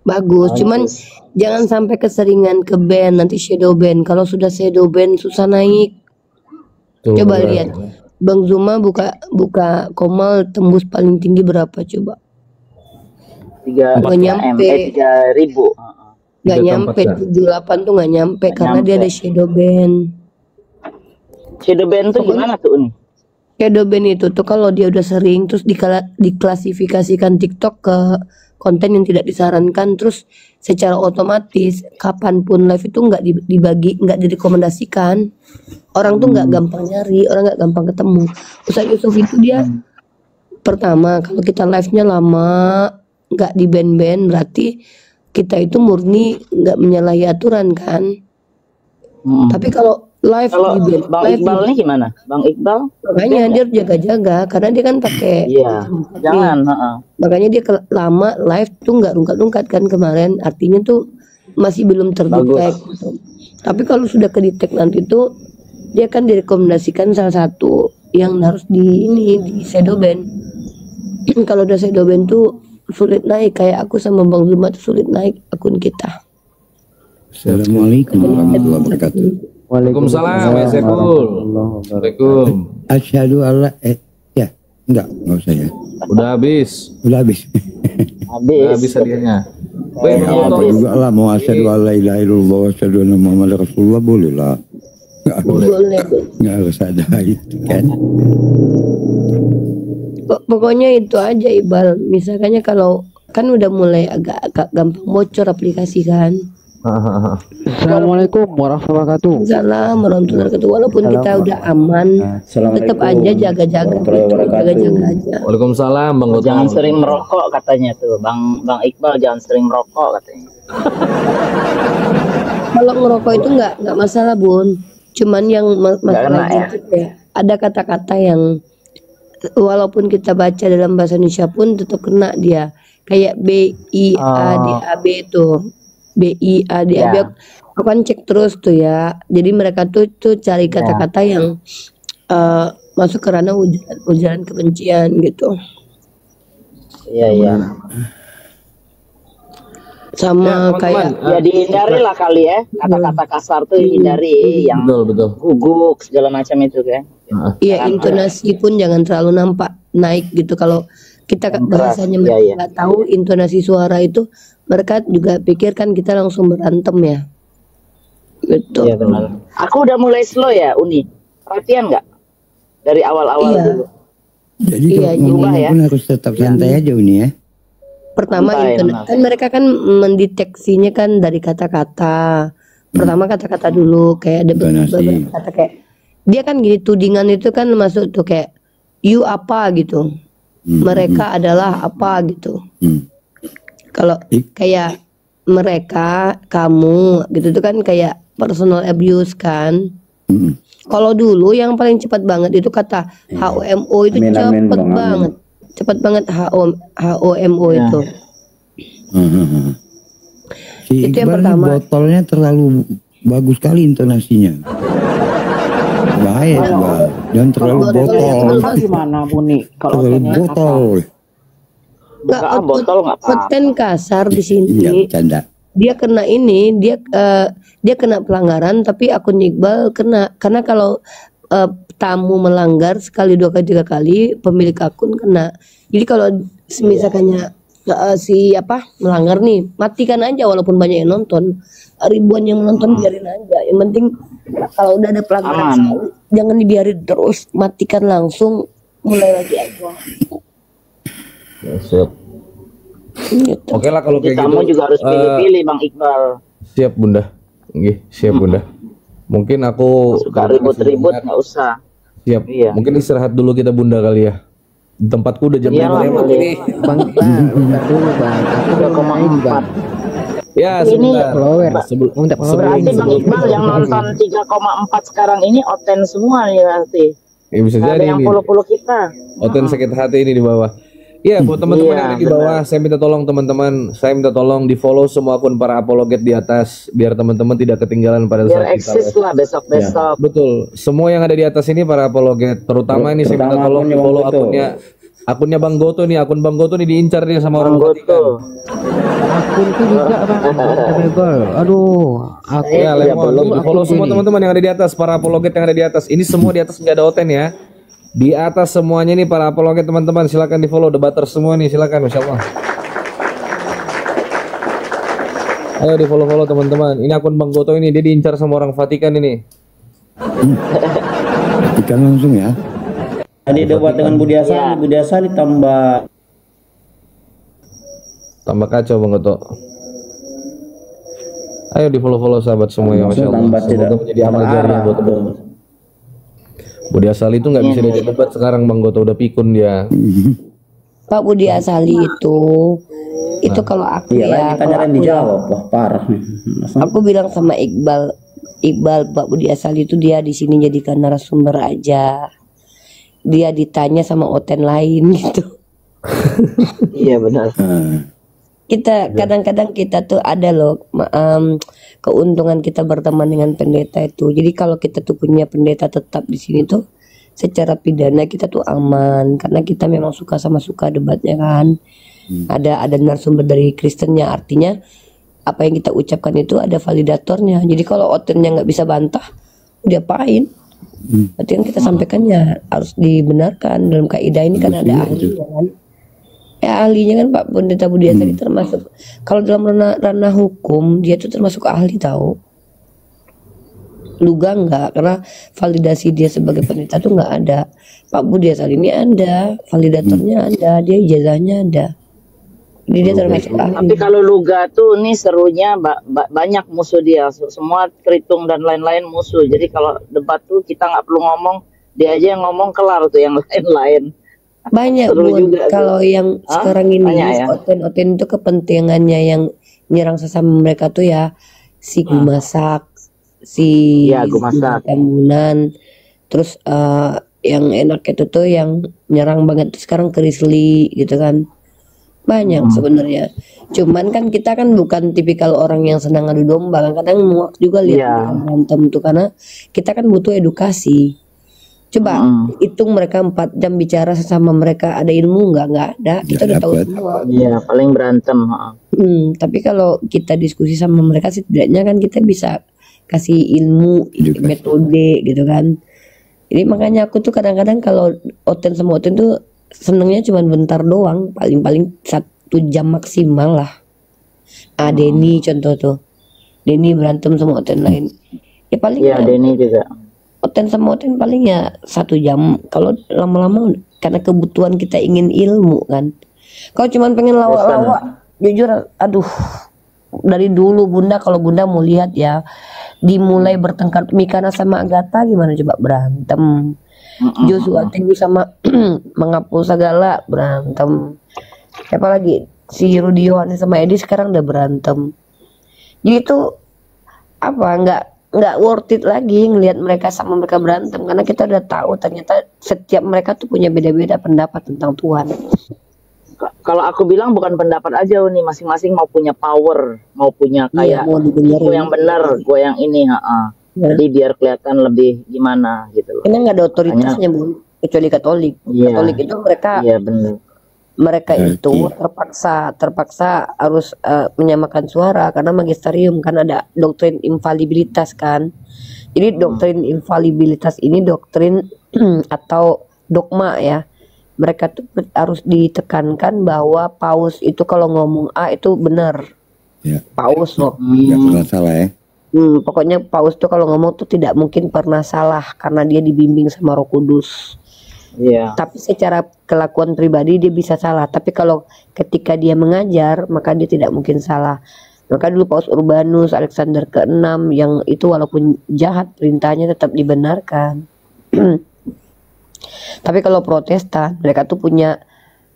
Bagus, cuman jangan sampai keseringan ke band, nanti shadow band. Kalau sudah shadow band susah naik. Tuh, Coba lihat. Bang Zuma buka Komal tembus paling tinggi berapa coba? 3 nyampe 3.000. Nggak nyampe 78 tuh nggak nyampe karena dia ada shadow band. Shadow band tuh gimana tuh Uni? Shadow band itu tuh kalau dia udah sering terus diklasifikasikan TikTok ke konten yang tidak disarankan, terus secara otomatis kapanpun live itu nggak dibagi, nggak direkomendasikan. Orang tuh nggak gampang nyari, orang nggak gampang ketemu. Ustaz Yusuf itu dia pertama kalau kita live-nya lama nggak di band-band berarti kita itu murni nggak menyalahi aturan kan. Tapi kalau live Kalau di band, Bang live Iqbal di- ini gimana? Bang Iqbal? makanya dia harus jaga-jaga karena dia kan pakai Iya. Jangan. makanya dia lama live tuh nggak rungkat-rungkat kan kemarin, artinya tuh masih belum terdetek gitu. Tapi kalau sudah kedetek nanti tuh dia kan direkomendasikan salah satu yang harus di shadow ban. Kalau udah shadow ban tuh sulit naik, kayak aku sama Bang Zuma tuh sulit naik akun kita. Assalamualaikum warahmatullahi wabarakatuh. Waalaikumsalam, ya Sekul. Assalamualaikum. Asyhadu alla ya, enggak usah ya. Udah habis. Udah habis. Udah habis hadiahnya. Wih, Apa juga lah mau asyhadu alla ilaha illallah wa asyhadu anna muhammadar rasulullah boleh lah. Nggak harus ada itu kan. Pokoknya itu aja Iqbal. Misalkannya kalau kan udah mulai agak gampang bocor aplikasi kan. Assalamualaikum warahmatullahi wabarakatuh. Salam warahmatullahi wabarakatuh. Walaupun kita udah aman, tetap aja jaga-jaga gitu, jaga-jaga aja. Waalaikumsalam Bang Gotong. Jangan sering merokok katanya tuh. Bang Iqbal jangan sering merokok katanya. Kalau ngerokok itu nggak masalah Bun. Cuman yang masalah kena, gitu ya. Ada kata-kata yang walaupun kita baca dalam bahasa Indonesia pun tetap kena dia. Kayak BIADAB itu. BIADAB Ya. aku kan cek terus tuh ya. Jadi mereka tuh cari kata-kata yang masuk ke ranah ujaran kebencian gitu. Iya. Sama kayak Ya dihindari lah kali ya. Kata-kata kasar tuh hindari yang betul. guguk segala macam itu kan. iya, intonasi pun jangan terlalu nampak naik gitu. Kalau kita bahasanya Iya, mereka nggak tahu intonasi suara itu, mereka juga pikir kan kita langsung berantem ya. Gitu. Iya benar. Aku udah mulai slow ya Uni. Perhatian nggak? Dari awal-awal Iya. dulu. Jadi Iya, kalau ngomong berubah ya. pun harus tetap santai aja Uni ya. Pertama Santai, kan mereka kan mendeteksinya kan dari kata-kata. Pertama kata-kata dulu, kayak ada beberapa kata kayak dia kan gini, tudingan itu kan masuk tuh kayak you apa gitu. Mereka adalah apa gitu. Kalau kayak mereka, kamu gitu tuh kan kayak personal abuse kan. Kalau dulu yang paling cepat banget itu kata HOMO itu Amin, amin, cepet Bang, amin. banget. Cepat banget HOMO itu. Si Itu yang Iqbal ini pertama. botolnya terlalu bagus sekali intonasinya. Bahaya juga. Dan terlalu botol. Gimana Buni? Kalau Terlalu botol. Nggak konten kasar di sini. Iya, bercanda. Dia kena ini, dia kena pelanggaran, tapi akun Iqbal kena karena kalau tamu melanggar sekali, 2 kali, 3 kali, pemilik akun kena. Jadi kalau misalkannya melanggar nih, matikan aja walaupun banyak yang nonton, ribuan yang menonton biarin aja. Yang penting kalau udah ada pelanggaran sekali, jangan dibiarin terus, matikan langsung, mulai lagi aja. Ya, siap. Gitu. Oke lah kalau kayak Kamu gitu. juga harus pilih-pilih Bang Iqbal. Siap Bunda. Nggih, siap Bunda. Mungkin aku Suka ribut-ribut nggak usah. siap. Iya. Mungkin istirahat dulu kita Bunda kali ya. Di tempatku udah jam 5 Iyalah, lewat boleh. ini. Bang, bentar dulu bang. Aku belum naik bang. Ya, Ini sebentar. berarti Bang Iqbal yang nonton 3,4 sekarang ini oten semua nih berarti. Ya, bisa Nggak ada jadi yang ini. puluh-puluh kita. Oten sakit hati ini di bawah. Iya, buat teman-teman yang ada di bawah, saya minta tolong teman-teman, saya minta tolong di follow semua akun para apologet di atas, biar teman-teman tidak ketinggalan pada Biar saat kita eksis live. lah besok-besok. Betul, semua yang ada di atas ini para apologet, terutama ini saya minta tolong di follow akunnya Bang Goto nih, akun Bang Goto nih diincar dia sama orang Vatikan. Akunku juga bang. Aduh. Aku Ya, Lemon, di follow semua teman-teman yang ada di atas, para apologet yang ada di atas. Ini semua di atas nggak ada oten ya. Di atas semuanya nih para apologet teman-teman, silakan di follow, debater semua nih, silakan, masya Allah. Ayo di follow teman-teman. Ini akun Bang Goto ini, dia diincar sama orang Vatikan ini. Vatikan langsung ya. Tadi debat dengan Budi Asali tambah kacau Bang Goto. Ayo di follow sahabat semua ya, masya Allah. Semoga menjadi amal jariah buat teman-teman. Budi Asali itu nggak bisa diajak debat sekarang Bang Goto, udah pikun dia. Pak Budi Asali itu kalau aku ya, kalau aku dijawab, wah parah. Aku bilang sama Iqbal, Pak Budi Asali itu dia di sini jadikan narasumber aja. Dia ditanya sama oten lain gitu. Iya benar. Kita kadang-kadang kita tuh ada loh keuntungan kita berteman dengan pendeta itu. Jadi kalau kita tuh punya pendeta tetap di sini tuh secara pidana kita tuh aman karena kita memang suka debatnya kan. Ada narasumber dari Kristennya, artinya apa yang kita ucapkan itu ada validatornya. Jadi kalau otennya nggak bisa bantah, diapain? Berarti yang kita sampaikan ya harus dibenarkan. Dalam kaidah ini kan ada ahlinya kan. Ya ahlinya kan Pak Pendeta Budi Asali termasuk, kalau dalam ranah hukum dia tuh termasuk ahli tahu. Luga enggak, karena validasi dia sebagai pendeta tuh enggak ada. Pak Budi Asali ini ada, validatornya ada, dia ijazahnya ada. Jadi dia termasuk ahli. Tapi kalau Luga tuh nih serunya banyak musuh dia, semua Kritung dan lain-lain musuh. Jadi kalau debat tuh kita nggak perlu ngomong, dia aja yang ngomong kelar tuh yang lain-lain. Banyak Bun, kalau yang sekarang ini ya? oten itu kepentingannya yang nyerang sesama mereka tuh ya si Gumasak, si Tambunan, terus yang enak itu tuh yang nyerang banget tuh sekarang Krisli gitu kan. Banyak sebenarnya. Cuman kan kita kan bukan tipikal orang yang senang adu domba, kadang muak juga lihat berantem tuh karena kita kan butuh edukasi. Coba hitung mereka 4 jam bicara sesama mereka, ada ilmu nggak ada, kita udah tahu semua. Iya, paling berantem. Tapi kalau kita diskusi sama mereka setidaknya kan kita bisa kasih ilmu, metode gitu kan. Jadi makanya aku tuh kadang-kadang kalau oten sama oten tuh senengnya cuma bentar doang, paling 1 jam maksimal lah. Denny contoh tuh, Denny berantem sama oten lain. Ya paling ya Denny juga. Oten sama oten paling ya 1 jam. Kalau lama-lama karena kebutuhan kita ingin ilmu kan. Kalau cuma pengen lawak-lawak, jujur aduh, dari dulu Bunda, kalau Bunda mau lihat ya, dimulai bertengkar Mikana sama Agatha gimana coba berantem. Joshua Teguh sama menghapus segala berantem. Siapa lagi? Si Rudi Yohanes sama Edi sekarang udah berantem. Jadi itu apa nggak worth it lagi ngelihat mereka sama mereka berantem karena kita udah tahu ternyata setiap mereka tuh punya beda-beda pendapat tentang Tuhan. Kalau aku bilang bukan pendapat aja nih, masing-masing mau punya power, mau punya kayak gue yang benar, gue yang ini, jadi biar kelihatan lebih gimana gitu loh. Karena nggak ada otoritasnya Bun, kecuali Katolik. Katolik itu mereka mereka itu terpaksa harus menyamakan suara karena magisterium kan ada doktrin infalibilitas kan. Jadi doktrin infalibilitas ini doktrin atau dogma ya. Mereka tuh harus ditekankan bahwa paus itu kalau ngomong A itu benar. Ya. Paus loh. Nggak pernah salah ya. Pokoknya paus tuh kalau ngomong tuh tidak mungkin pernah salah karena dia dibimbing sama Roh Kudus. Iya. Tapi secara kelakuan pribadi dia bisa salah. Tapi kalau ketika dia mengajar maka dia tidak mungkin salah. Maka dulu Paus Urbanus Alexander ke-6 yang itu walaupun jahat perintahnya tetap dibenarkan. Tapi kalau Protestan mereka tuh punya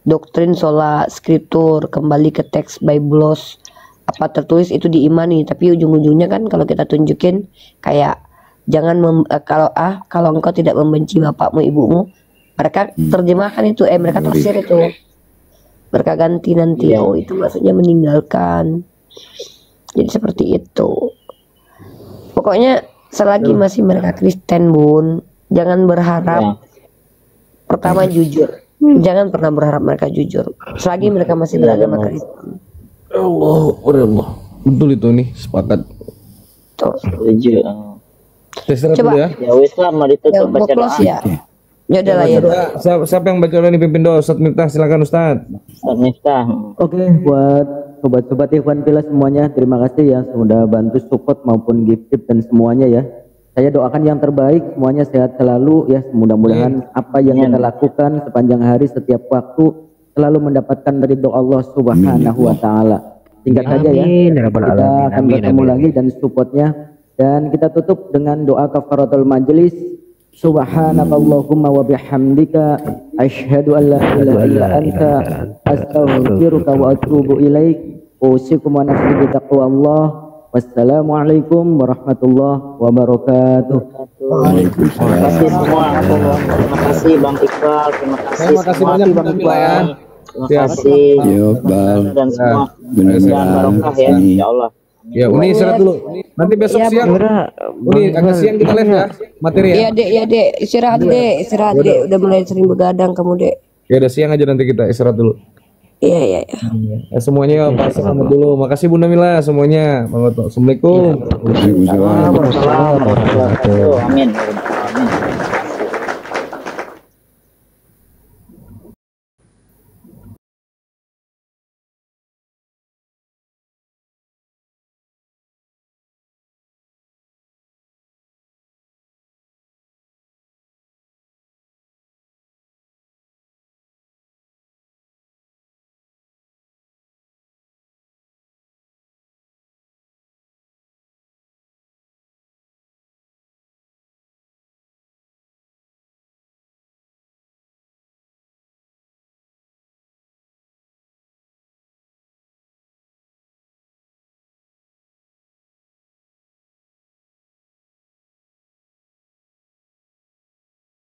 doktrin sola scriptur, kembali ke teks Biblos, apa tertulis itu diimani. Tapi ujung-ujungnya kan kalau kita tunjukin kayak jangan kalau engkau tidak membenci bapakmu ibumu, mereka terjemahkan itu mereka tafsir itu, mereka ganti nanti oh itu maksudnya meninggalkan. Jadi seperti itu. Pokoknya selagi masih mereka Kristen Bun, jangan berharap pertama jujur. Jangan pernah berharap mereka jujur. Selagi mereka masih beragama Kristen. Allah. Betul itu nih, sepakat. Setuju. Coba ya. Ya wis lah, mau ditutup baca doa. Ya. Ya udah lah ya. Siapa yang baca doa ini pimpin doa? Ustaz Miftah, silakan Ustaz. Ustaz Miftah. Oke, buat sobat-sobat Ikhwan Fillah semuanya, terima kasih ya sudah bantu support maupun gift dan semuanya ya. Saya doakan yang terbaik, semuanya sehat selalu ya. Mudah-mudahan apa yang kita lakukan sepanjang hari setiap waktu selalu mendapatkan ridho Allah Subhanahu wa taala. Singkat saja ya. Kita akan bertemu lagi dan supportnya, dan kita tutup dengan doa kafaratul majelis. Subhanakallahumma wa bihamdika asyhadu an la ilaha illa anta astaghfiruka wa atubu ilaik. Usikum wa nafsi bi taqwallah. Wassalamualaikum warahmatullahi wabarakatuh. Terima kasih semua. Terima kasih Bang Iqbal. Terima kasih. Terima kasih banyak Bang Iqbal ya. Terima kasih. Dan semua. Dan barokah ya. Ya Allah. Ya, Uni istirahat dulu. Nanti besok siang. Uni agak siang kita live ya materi ya. Iya Dek, istirahat Dek. Udah mulai sering begadang kamu Dek. Ya udah siang aja nanti kita istirahat dulu. Iya. Ya, semuanya Pak selamat dulu. Makasih Bunda Mila semuanya. Assalamualaikum. Waalaikumsalam warahmatullahi wabarakatuh. Amin.